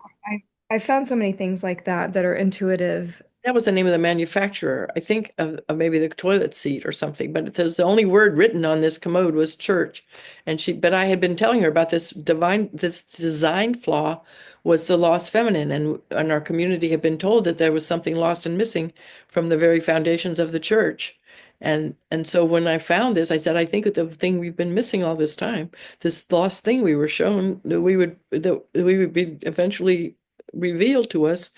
I found so many things like that that are intuitive. That was the name of the manufacturer, I think, of maybe the toilet seat or something. But it was the only word written on this commode was church. But I had been telling her about this design flaw was the lost feminine. And our community had been told that there was something lost and missing from the very foundations of the church. And so when I found this, I said, I think the thing we've been missing all this time, this lost thing we were shown that we would be eventually revealed to us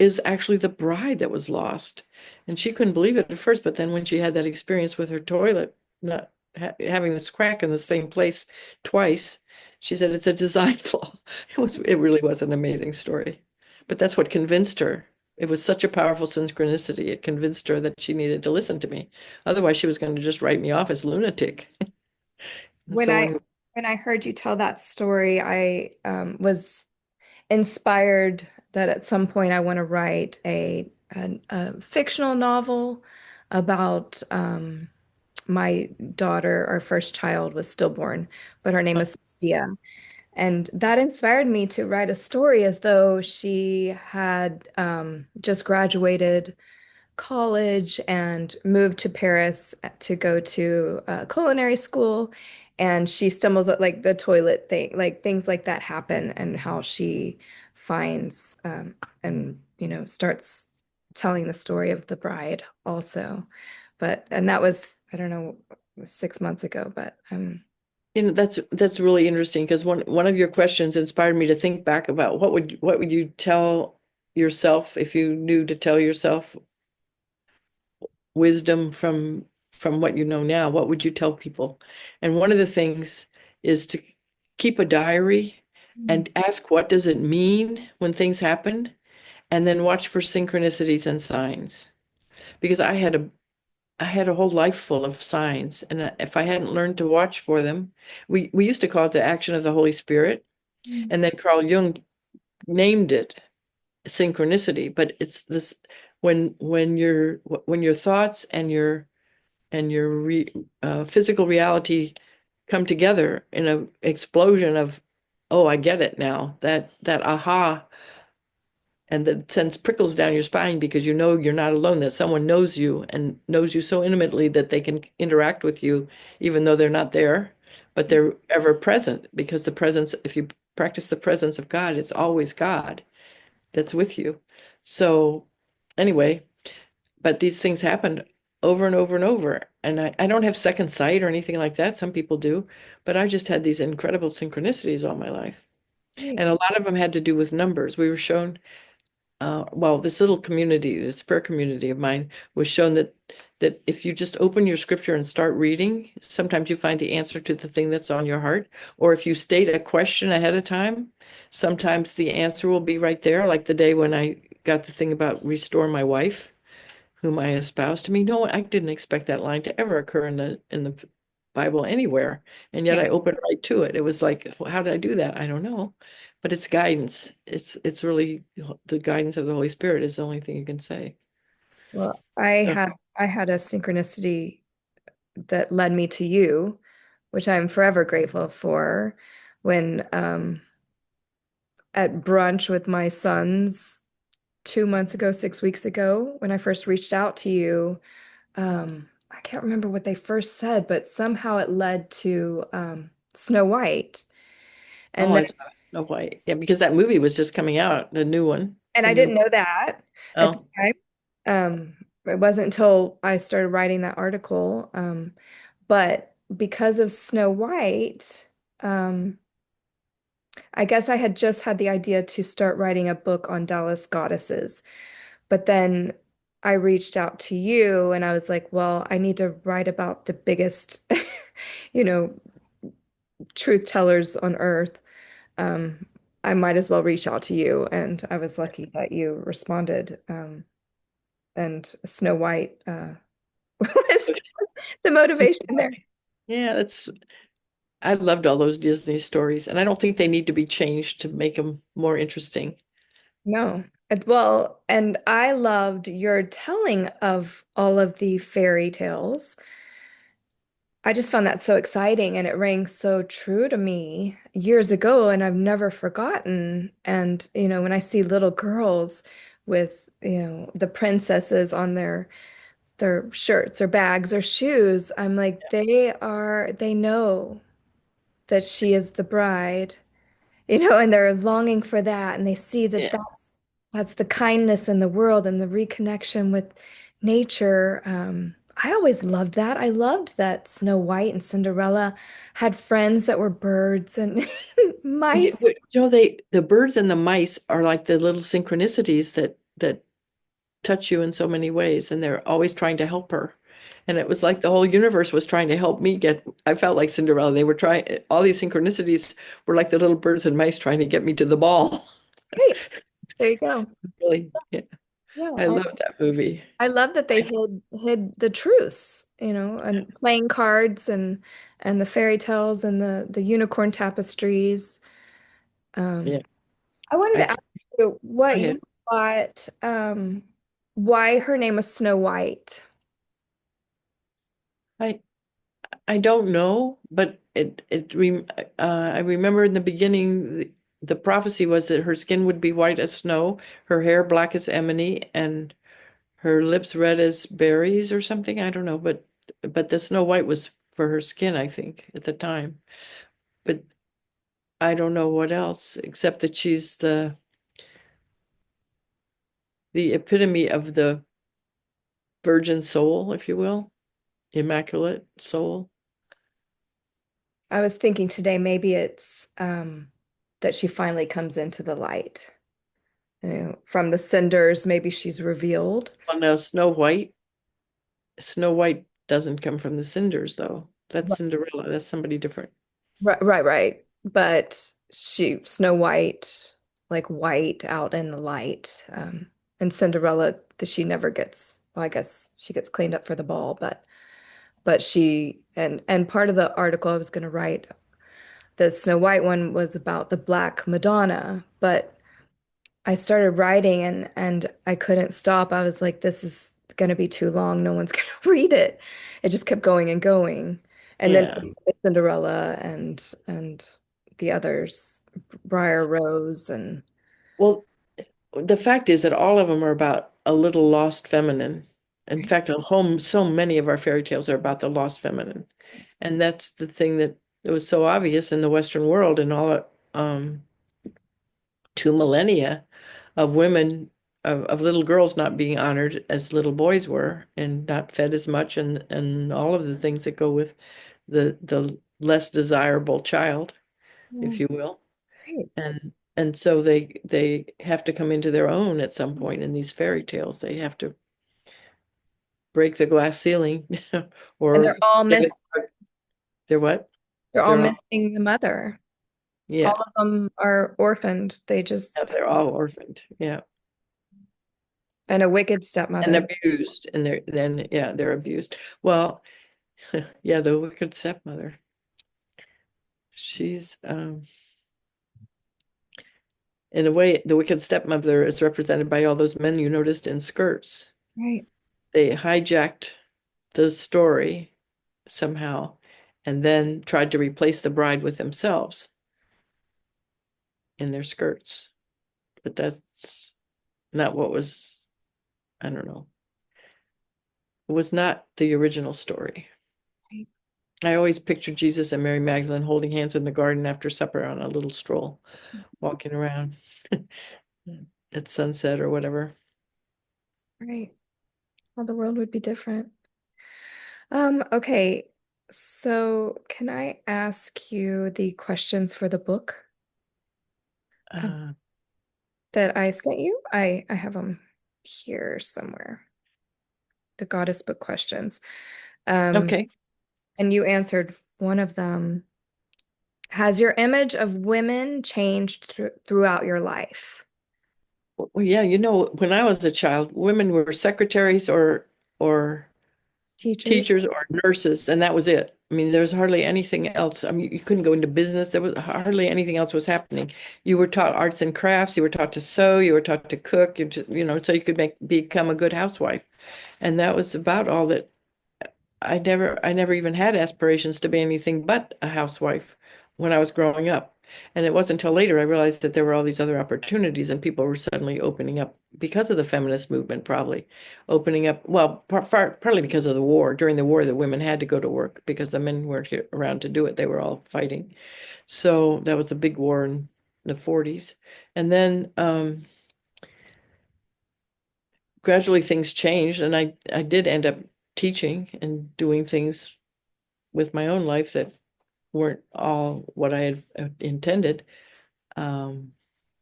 is actually the bride that was lost. And she couldn't believe it at first, but then when she had that experience with her toilet not having this crack in the same place twice, she said it's a design flaw. It really was an amazing story. But that's what convinced her. It was such a powerful synchronicity. It convinced her that she needed to listen to me. Otherwise, she was going to just write me off as lunatic. When Someone I who, when I heard you tell that story, I was inspired that at some point I want to write a fictional novel about my daughter. Our first child was stillborn, but her name is Sophia. And that inspired me to write a story as though she had just graduated college and moved to Paris to go to culinary school. And she stumbles at like the toilet thing, like things like that happen, and how she finds and starts telling the story of the bride also. And that was, I don't know, 6 months ago, but that's really interesting because one of your questions inspired me to think back about what would you tell yourself if you knew to tell yourself wisdom from what you know now, what would you tell people? And one of the things is to keep a diary and ask what does it mean when things happen, and then watch for synchronicities and signs. Because I had a whole life full of signs, and if I hadn't learned to watch for them, we used to call it the action of the Holy Spirit, and then Carl Jung named it synchronicity. But it's this when your thoughts and your physical reality come together in an explosion of, oh, I get it now. That aha, and that sense prickles down your spine because you know you're not alone, that someone knows you and knows you so intimately that they can interact with you even though they're not there, but they're ever present because the presence, if you practice the presence of God, it's always God that's with you. So anyway, but these things happen over and over and over. And I don't have second sight or anything like that. Some people do, but I just had these incredible synchronicities all my life. great. And a lot of them had to do with numbers. We were shown, well, this little community, this prayer community of mine was shown that if you just open your scripture and start reading, sometimes you find the answer to the thing that's on your heart. Or if you state a question ahead of time, sometimes the answer will be right there. Like the day when I got the thing about restore my wife whom I espoused to me. No, I didn't expect that line to ever occur in the Bible anywhere. And yet Yeah. I opened right to it. It was like, well, how did I do that? I don't know. But it's guidance. It's really the guidance of the Holy Spirit is the only thing you can say. Well, So, I had a synchronicity that led me to you, which I'm forever grateful for. When at brunch with my sons 2 months ago, 6 weeks ago, when I first reached out to you, I can't remember what they first said, but somehow it led to Snow White. oh, And then, I Snow White. Yeah, because that movie was just coming out, the new one, and the I new. didn't know that at the Oh, time. It wasn't until I started writing that article. But because of Snow White, um, I guess I had just had the idea to start writing a book on Dallas goddesses. But then I reached out to you and I was like, well, I need to write about the biggest, you know, truth tellers on earth. Um, I might as well reach out to you. And I was lucky that you responded. And Snow White was the motivation there. yeah, I loved all those Disney stories, and I don't think they need to be changed to make them more interesting. No. Well, and I loved your telling of all of the fairy tales. I just found that so exciting and it rang so true to me years ago and I've never forgotten. And, when I see little girls with, the princesses on their shirts or bags or shoes, I'm like, they know that she is the bride, and they're longing for that and they see that Yeah. that's the kindness in the world and the reconnection with nature. I always loved that. I loved that Snow White and Cinderella had friends that were birds and Yeah, mice. but, the birds and the mice are like the little synchronicities that touch you in so many ways, and they're always trying to help her. And it was like the whole universe was trying to help me get, I felt like Cinderella. They were trying, all these synchronicities were like the little birds and mice trying to get me to the ball. Great. There you go. Really, yeah. Yeah, I love that movie. I love that they I, hid the truths, and playing cards and the fairy tales and the unicorn tapestries. yeah, Um, I wanted I, to go ask you what ahead. you thought, why her name was Snow White. I, I don't know, but I remember in the beginning, the prophecy was that her skin would be white as snow, her hair black as ebony, and her lips red as berries or something. I don't know, but the Snow White was for her skin, I think, at the time. But I don't know what else, except that she's the epitome of the virgin soul, if you will, immaculate soul. I was thinking today maybe it's that she finally comes into the light. From the cinders, maybe she's revealed. Well, now Snow White doesn't come from the cinders, though. That's Cinderella. That's somebody different. Right, right, right. But Snow White, like white out in the light. And Cinderella, she never gets, well, I guess she gets cleaned up for the ball, but and part of the article I was going to write, the Snow White one was about the Black Madonna, but I started writing and I couldn't stop. I was like, this is going to be too long. No one's going to read it. It just kept going and going. And then Yeah. Cinderella and the others, Briar Rose and Well, the fact is that all of them are about a little lost feminine. In fact, at home, so many of our fairy tales are about the lost feminine. And that's the thing that it was so obvious in the Western world and all um 2 millennia of women of little girls not being honored as little boys were and not fed as much and all of the things that go with the less desirable child, if Mm, you will. right. And so they have to come into their own at some point in these fairy tales. They have to break the glass ceiling And or they're what? they're all They're all missing the mother. yeah, All of them are orphaned. They yeah, just they're all orphaned. Yeah. and a wicked And stepmother. abused and they're abused. Well, yeah, the wicked stepmother. She's in a way, the wicked stepmother is represented by all those men you noticed in skirts. Right. They hijacked the story somehow and then tried to replace the bride with themselves in their skirts. But that's not what was, I don't know, it was not the original story. Right. I always pictured Jesus and Mary Magdalene holding hands in the garden after supper on a little stroll, walking around at sunset or whatever. Right. Well, the world would be different. Okay. So can I ask you the questions for the book um, Uh, that I sent you? I have them here somewhere. The Goddess Book questions. Um, okay. and you answered one of them. Has your image of women changed throughout your life? Well, yeah, when I was a child, women were secretaries or Teachers? teachers or nurses, and that was it. I mean, there's hardly anything else. I mean, you couldn't go into business. There was hardly anything else was happening. You were taught arts and crafts. You were taught to sew. You were taught to cook. So you could become a good housewife. And that was about all that I never even had aspirations to be anything but a housewife when I was growing up. And it wasn't until later I realized that there were all these other opportunities and people were suddenly opening up because of the feminist movement, probably opening up, well, partly because of the war. During the war, the women had to go to work because the men weren't here, around to do it. They were all fighting. So that was a big war in the 40s. And then gradually things changed, and I did end up teaching and doing things with my own life that weren't all what I had intended. Um,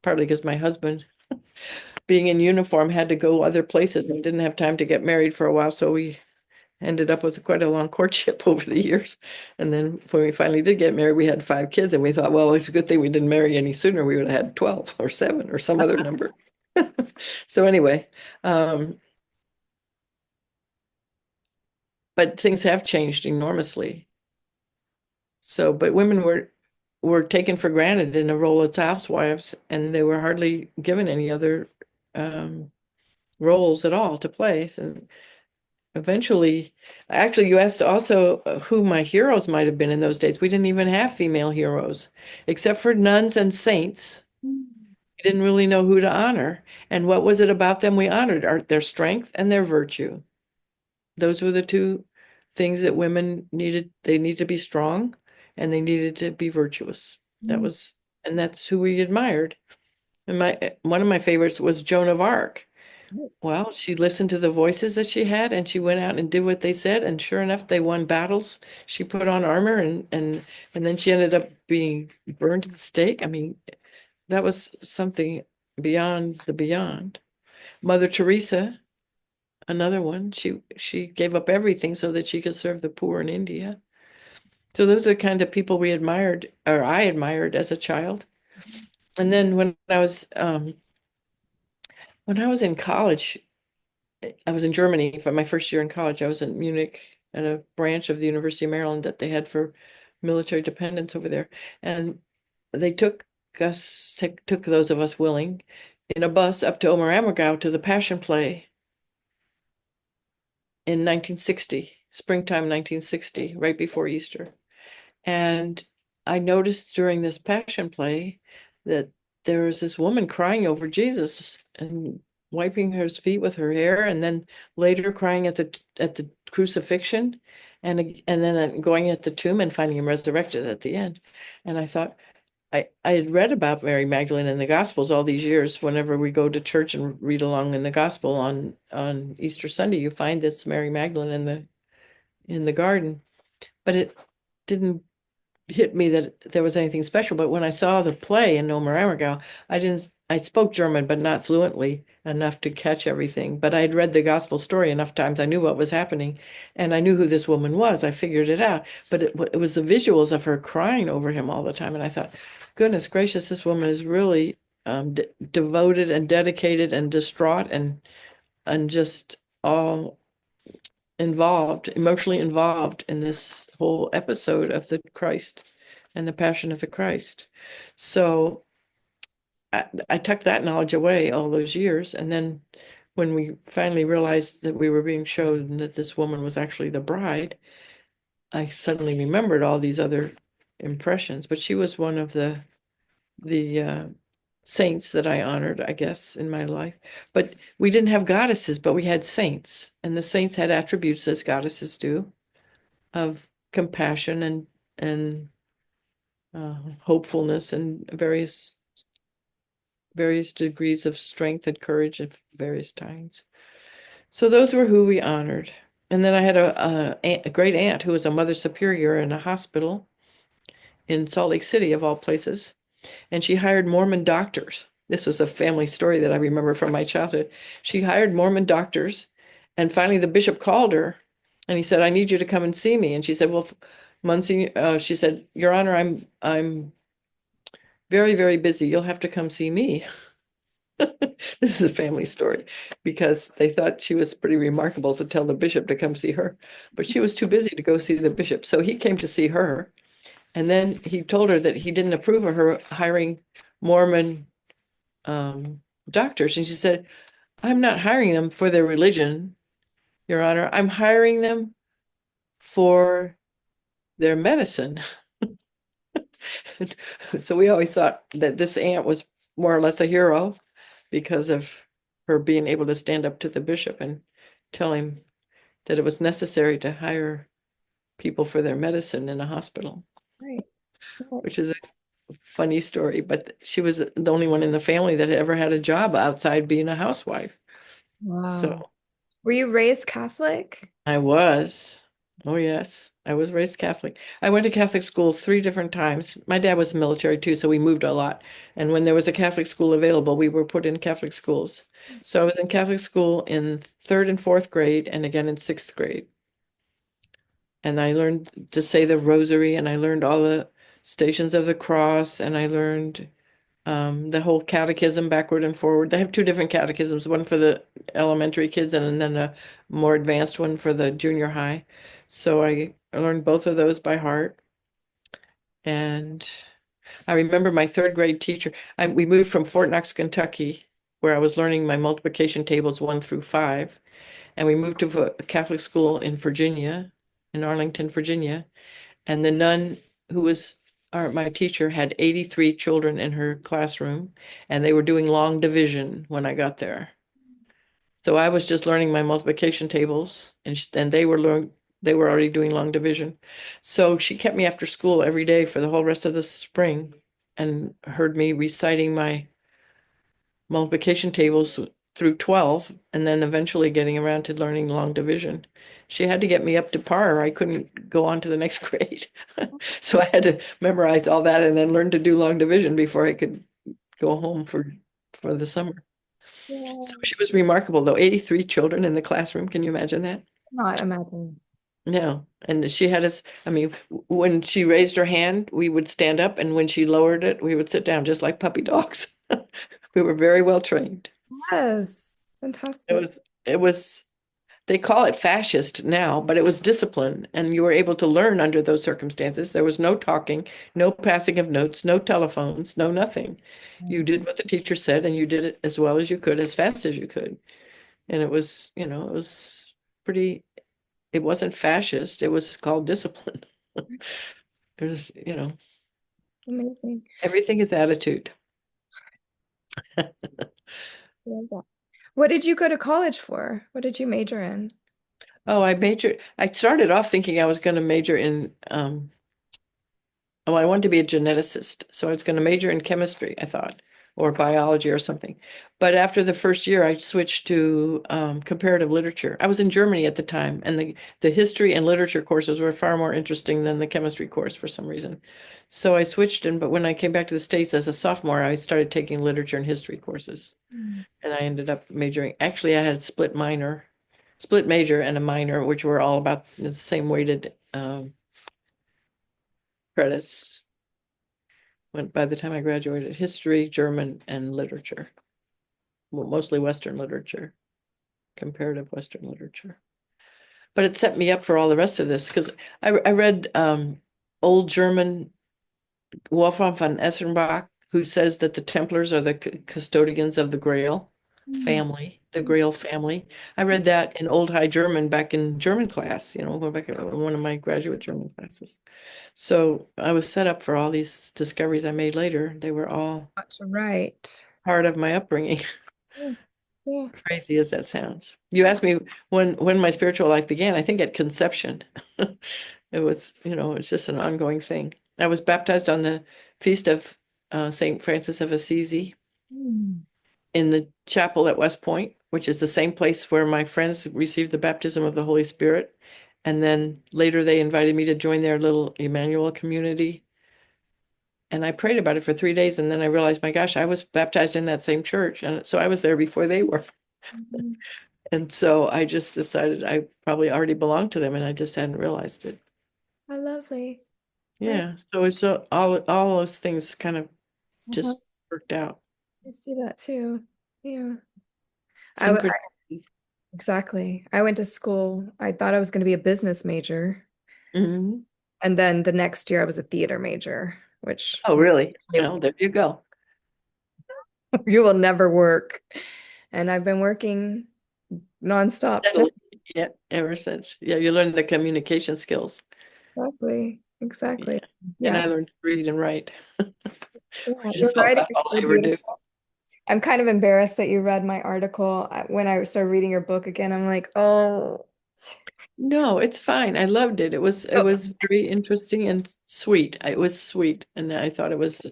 Partly because my husband, being in uniform, had to go other places and didn't have time to get married for a while, so we ended up with quite a long courtship over the years. And then when we finally did get married, we had 5 kids, and we thought, well, it's a good thing we didn't marry any sooner. We would have had 12 or 7 or some other number. So anyway, um, but things have changed enormously. So, but women were taken for granted in the role as housewives, and they were hardly given any other um, roles at all to play. So eventually, actually, you asked also who my heroes might have been in those days. We didn't even have female heroes, except for nuns and saints. We didn't really know who to honor. And what was it about them we honored? Their strength and their virtue. Those were the two things that women needed. They needed to be strong and they needed to be virtuous. That was, and that's who we admired. And one of my favorites was Joan of Arc. Well, she listened to the voices that she had and she went out and did what they said. And sure enough, they won battles. She put on armor and then she ended up being burned at the stake. I mean, that was something beyond the beyond. Mother Teresa, another one. She gave up everything so that she could serve the poor in India. So those are the kind of people we admired, or I admired as a child. And then when I was in college, I was in Germany for my first year in college. I was in Munich at a branch of the University of Maryland that they had for military dependents over there. And they took those of us willing in a bus up to Oberammergau to the Passion Play in 1960, springtime 1960, right before Easter. And I noticed during this Passion Play that there was this woman crying over Jesus and wiping his feet with her hair, and then later crying at the crucifixion, and then going at the tomb and finding him resurrected at the end. And I thought I had read about Mary Magdalene in the Gospels all these years. Whenever we go to church and read along in the Gospel on Easter Sunday, you find this Mary Magdalene in the garden, but it didn't hit me that there was anything special. But when I saw the play in Oberammergau, I spoke German, but not fluently enough to catch everything. But I had read the gospel story enough times. I knew what was happening and I knew who this woman was. I figured it out. But it was the visuals of her crying over him all the time. And I thought, goodness gracious, this woman is really devoted and dedicated and distraught and just all involved, emotionally involved in this whole episode of the Christ and the Passion of the Christ. So I tucked that knowledge away all those years. And then when we finally realized that we were being shown that this woman was actually the bride, I suddenly remembered all these other impressions. But she was one of the saints that I honored, I guess, in my life. But we didn't have goddesses, but we had saints, and the saints had attributes as goddesses do of compassion and hopefulness and various degrees of strength and courage of various kinds. So those were who we honored. And then I had a great aunt who was a mother superior in a hospital in Salt Lake City, of all places. And she hired Mormon doctors. This was a family story that I remember from my childhood. She hired Mormon doctors, and finally the bishop called her, and he said, "I need you to come and see me." And she said, "Well, Monsignor," she said, "Your Honor, I'm very, very busy. You'll have to come see me." This is a family story because they thought she was pretty remarkable to tell the bishop to come see her, but she was too busy to go see the bishop. So he came to see her, and then he told her that he didn't approve of her hiring Mormon um, doctors. And she said, "I'm not hiring them for their religion, Your Honor. I'm hiring them for their medicine. So we always thought that this aunt was more or less a hero because of her being able to stand up to the bishop and tell him that it was necessary to hire people for their medicine in a hospital, Right. Right. which is a funny story. But she was the only one in the family that ever had a job outside being a housewife. So Wow. Were you raised Catholic? I was. Oh, yes. I was raised Catholic. I went to Catholic school 3 different times. My dad was military too, so we moved a lot. And when there was a Catholic school available, we were put in Catholic schools. So I was in Catholic school in third and fourth grade and again in sixth grade. And I learned to say the rosary and I learned all the stations of the cross and I learned the whole catechism backward and forward. They have 2 different catechisms, one for the elementary kids and then a more advanced one for the junior high. So I learned both of those by heart. And I remember my third grade teacher. We moved from Fort Knox, Kentucky, where I was learning my multiplication tables 1 through 5. And we moved to a Catholic school in Virginia, in Arlington, Virginia. And the nun who was my teacher had 83 children in her classroom, and they were doing long division when I got there. So I was just learning my multiplication tables, and they were already doing long division. So she kept me after school every day for the whole rest of the spring, and heard me reciting my multiplication tables through 12, and then eventually getting around to learning long division. She had to get me up to par, or I couldn't go on to the next grade. So I had to memorize all that and then learn to do long division before I could go home for the summer. So Yeah. she was remarkable, though. 83 children in the classroom. Can you imagine that? Not imagine. No. And she had us, I mean, when she raised her hand, we would stand up, and when she lowered it, we would sit down just like puppy dogs. We were very well trained. Yes. It Fantastic. was, it was, they call it fascist now, but it was discipline, and you were able to learn under those circumstances. There was no talking, no passing of notes, no telephones, no nothing. You did what the teacher said, and you did it as well as you could, as fast as you could. And it was, it was pretty, it wasn't fascist, it was called discipline. It was, Amazing. everything is attitude. Love that. What did you go to college for? What did you major in? Oh, I started off thinking I was going to major in oh, I wanted to be a geneticist, so I was going to major in chemistry, I thought, or biology or something. But after the first year, I switched to comparative literature. I was in Germany at the time, and the history and literature courses were far more interesting than the chemistry course for some reason. So I switched, but when I came back to the States as a sophomore, I started taking literature and history courses, Mm. and I ended up majoring. Actually, I had a split major and a minor, which were all about the same weighted credits. When by the time I graduated, history, German, and literature. Well, mostly Western literature, comparative Western literature. But it set me up for all the rest of this because I read old German Wolfram von Essenbach, who says that the Templars are the custodians of the Grail Mm. family, the Grail family. I read that in Old High German back in German class, back in one of my graduate German classes. So I was set up for all these discoveries I made later. They were all Got to write. part of my upbringing. Yeah. Yeah. Crazy as that sounds. You asked me when my spiritual life began, I think at conception. It was, it's just an ongoing thing. I was baptized on the feast of St. Francis of Assisi Mm. in the chapel at West Point, which is the same place where my friends received the baptism of the Holy Spirit. And then later they invited me to join their little Emmanuel community. And I prayed about it for 3 days. And then I realized, my gosh, I was baptized in that same church. And so I was there before they were. Mhm. And so I just decided I probably already belonged to them and I just hadn't realized it. How lovely. I, Yeah. So it's all those things kind of uh-huh. just worked out. I see that too. Yeah. Synchronicity. Exactly. I went to school. I thought I was going to be a business major. Mhm. And then the next year I was a theater major, which Oh, really? it Well, was, there you go. you will never work. And I've been working nonstop since. Steadily. Yeah, ever since. Yeah, you learn the communication skills. Exactly. Yeah. Exactly. And Yeah. I learned to read and write. Yeah, Which your is writing about is all so I ever do. beautiful. I'm kind of embarrassed that you read my article. When I started reading your book again, I'm like, oh, No, it's fine. I loved it. It was very interesting and sweet. It was sweet, and I thought it was.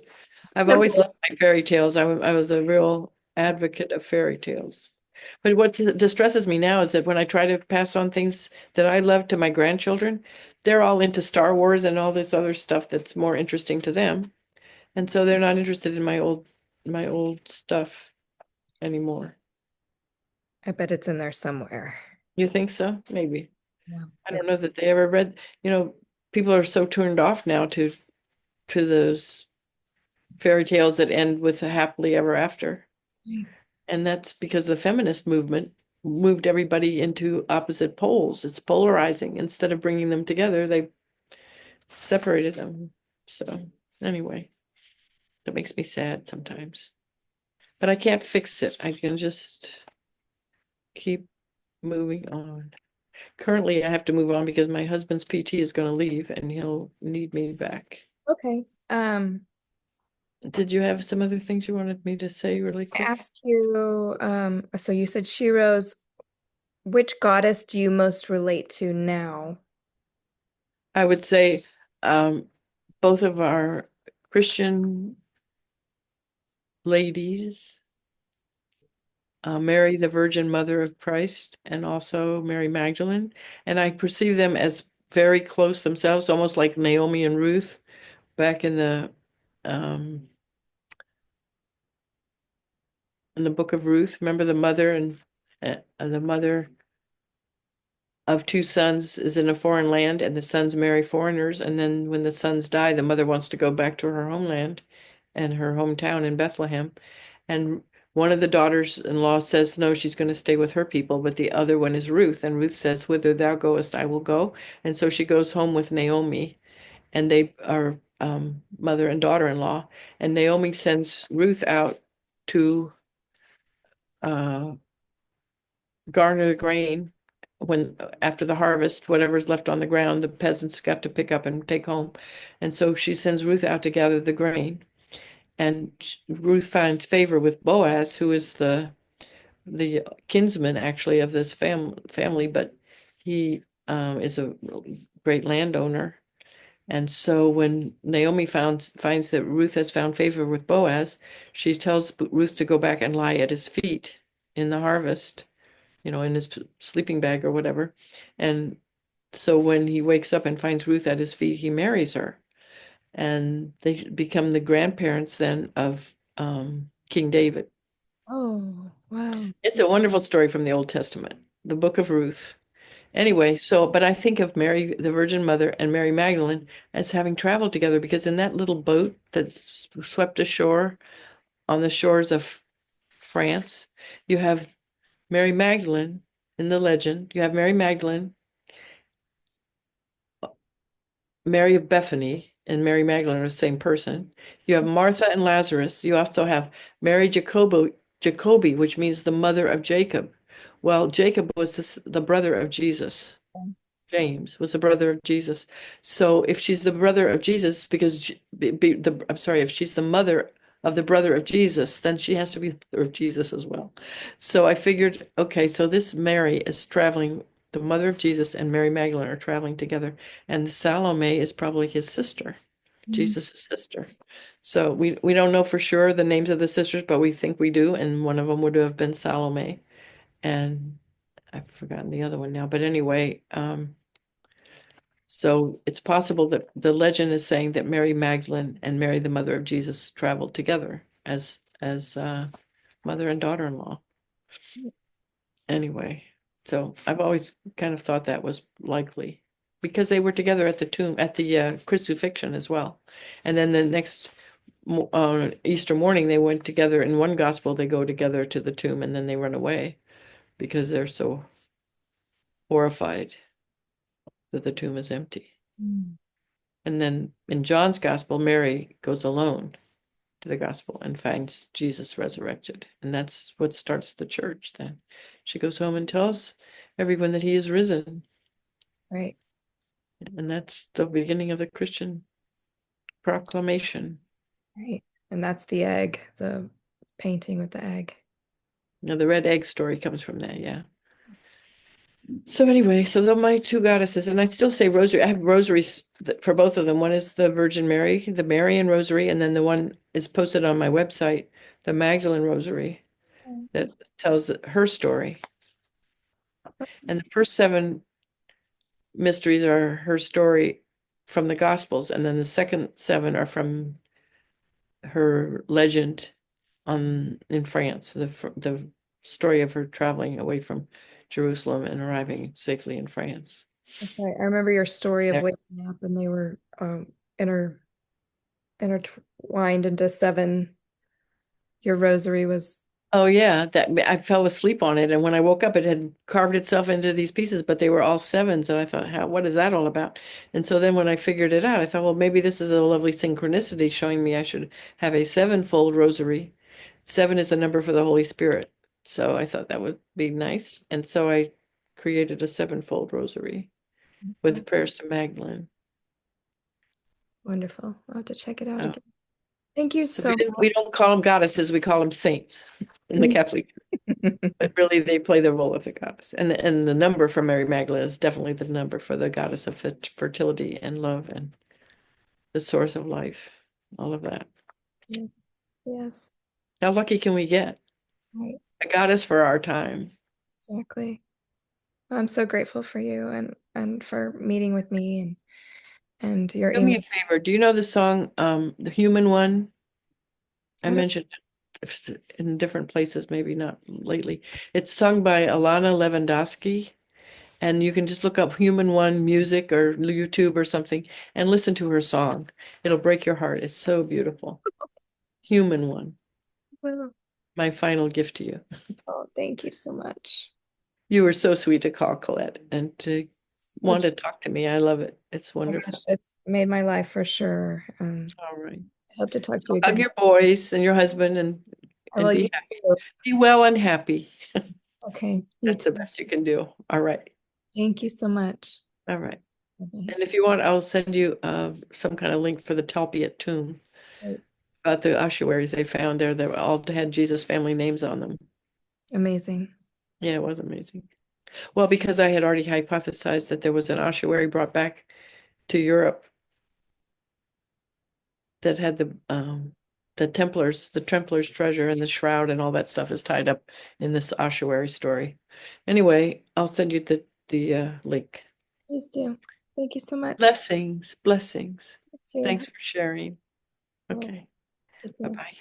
I've always simple. loved my fairy tales. I was a real advocate of fairy tales. But what distresses me now is that when I try to pass on things that I love to my grandchildren, they're all into Star Wars and all this other stuff that's more interesting to them. And so they're not interested in my old stuff anymore. I bet it's in there somewhere. You think so? Maybe. Yeah. I don't know that they ever read, you know, people are so turned off now to those fairy tales that end with a happily ever after. And that's because the feminist movement moved everybody into opposite poles. It's polarizing. Instead of bringing them together, they separated them. So, anyway, that makes me sad sometimes. But I can't fix it. I can just keep moving on. Currently, I have to move on because my husband's PT is going to leave and he'll need me back. Okay. Did you have some other things you wanted me to say really I quick? ask you, so you said Shiro's, which goddess do you most relate to now? I would say um, both of our Christian ladies, Mary, the Virgin Mother of Christ, and also Mary Magdalene. And I perceive them as very close themselves, almost like Naomi and Ruth back um, in the book of Ruth. Remember the mother and the mother of two sons is in a foreign land, and the sons marry foreigners. And then when the sons die, the mother wants to go back to her homeland and her hometown in Bethlehem. And one of the daughters-in-law says no, she's going to stay with her people, but the other one is Ruth. And Ruth says, whither thou goest, I will go. And so she goes home with Naomi, and they are mother and daughter-in-law. And Naomi sends Ruth out to uh, garner the grain when after the harvest, whatever's left on the ground, the peasants got to pick up and take home. And so she sends Ruth out to gather the grain. And Ruth finds favor with Boaz, who is the kinsman actually of this family, but he is a great landowner. And so when Naomi finds that Ruth has found favor with Boaz, she tells Ruth to go back and lie at his feet in the harvest, in his sleeping bag or whatever. And so when he wakes up and finds Ruth at his feet, he marries her. And they become the grandparents then of King David. Oh, wow. It's a wonderful story from the Old Testament, the book of Ruth. Anyway, but I think of Mary, the Virgin Mother, and Mary Magdalene as having traveled together because in that little boat that swept ashore on the shores of France, you have Mary Magdalene in the legend. You have Mary Magdalene, Mary of Bethany, and Mary Magdalene are the same person. You have Martha and Lazarus. You also have Mary Jacobi, which means the mother of Jacob. Well, Jacob was the brother of Jesus. James was the brother of Jesus. So if she's the brother of Jesus, I'm sorry, if she's the mother of the brother of Jesus, then she has to be the mother of Jesus as well. So I figured, okay, so this Mary is traveling, the mother of Jesus and Mary Magdalene are traveling together, and Salome is probably his sister, Mm. Jesus' sister. So we don't know for sure the names of the sisters, but we think we do, and one of them would have been Salome, and I've forgotten the other one now. But anyway, so it's possible that the legend is saying that Mary Magdalene and Mary, the mother of Jesus, traveled together as mother and daughter-in-law. Anyway, so I've always kind of thought that was likely because they were together at the tomb at the crucifixion as well, and then the next Easter morning they went together. In one gospel, they go together to the tomb and then they run away because they're so horrified that the tomb is empty. Mm. And then in John's gospel, Mary goes alone. to the gospel and finds Jesus resurrected. And that's what starts the church then. She goes home and tells everyone that he is risen. Right. And that's the beginning of the Christian proclamation. Right. And that's the egg, the painting with the egg. Now, the red egg story comes from that, yeah. So anyway, so they're my two goddesses, and I still say rosary. I have rosaries for both of them. One is the Virgin Mary, the Marian Rosary, and then the one is posted on my website, the Magdalene Rosary, that tells her story. And the first seven mysteries are her story from the Gospels, and then the second seven are from her legend on in France, the story of her traveling away from Jerusalem and arriving safely in France. Okay. I remember your story of Yeah. waking up and they were inter intertwined into seven. Your rosary was Oh yeah, that I fell asleep on it, and when I woke up, it had carved itself into these pieces, but they were all sevens, and I thought, how, what is that all about? And so then when I figured it out, I thought, well, maybe this is a lovely synchronicity showing me I should have a sevenfold rosary. Seven is the number for the Holy Spirit, so I thought that would be nice, and so I created a sevenfold rosary with prayers to Magdalene. wonderful. I'll have to check it out Uh, again. Thank you so so we don't call them goddesses, we call them saints in the much. Catholic. But really, they play the role of the goddess, and the number for Mary Magdalene is definitely the number for the goddess of fertility and love and the source of life, all of that. Yeah. Yes, How lucky can we get? right. A goddess for our time. Exactly. I'm so grateful for you and for meeting with me and your Do me email. a favor. Do you know the song, The Human One? I I don't mentioned it in different places, maybe not lately. It's sung by Alana Lewandowski, and you can just look up Human One music or YouTube or something and listen to her song. It'll break your heart. It's so beautiful. Human One. know. My final gift to you. Oh, thank you so much. You were so sweet to call, Colette, and to want Such, to talk to me. I love it. It's oh my gosh, wonderful. it's made my life for sure. All right. I hope to talk to So you hug again. your boys and your husband I and will. You be happy. too. Be well and happy. Okay, you That's the too. best you can do. All right. Thank you so much. All right. Bye-bye. And if you want, I'll send you some kind of link for the Talpiot tomb Great. about the ossuaries they found there that all had Jesus family names on them. Amazing. Yeah, it was amazing. Well, because I had already hypothesized that there was an ossuary brought back to Europe that had the Templars treasure and the shroud and all that stuff is tied up in this ossuary story. Anyway, I'll send you the link. Please do. Thank you so much. Blessings, blessings. You too. Thanks for sharing. Oh, Okay. take care. Bye-bye.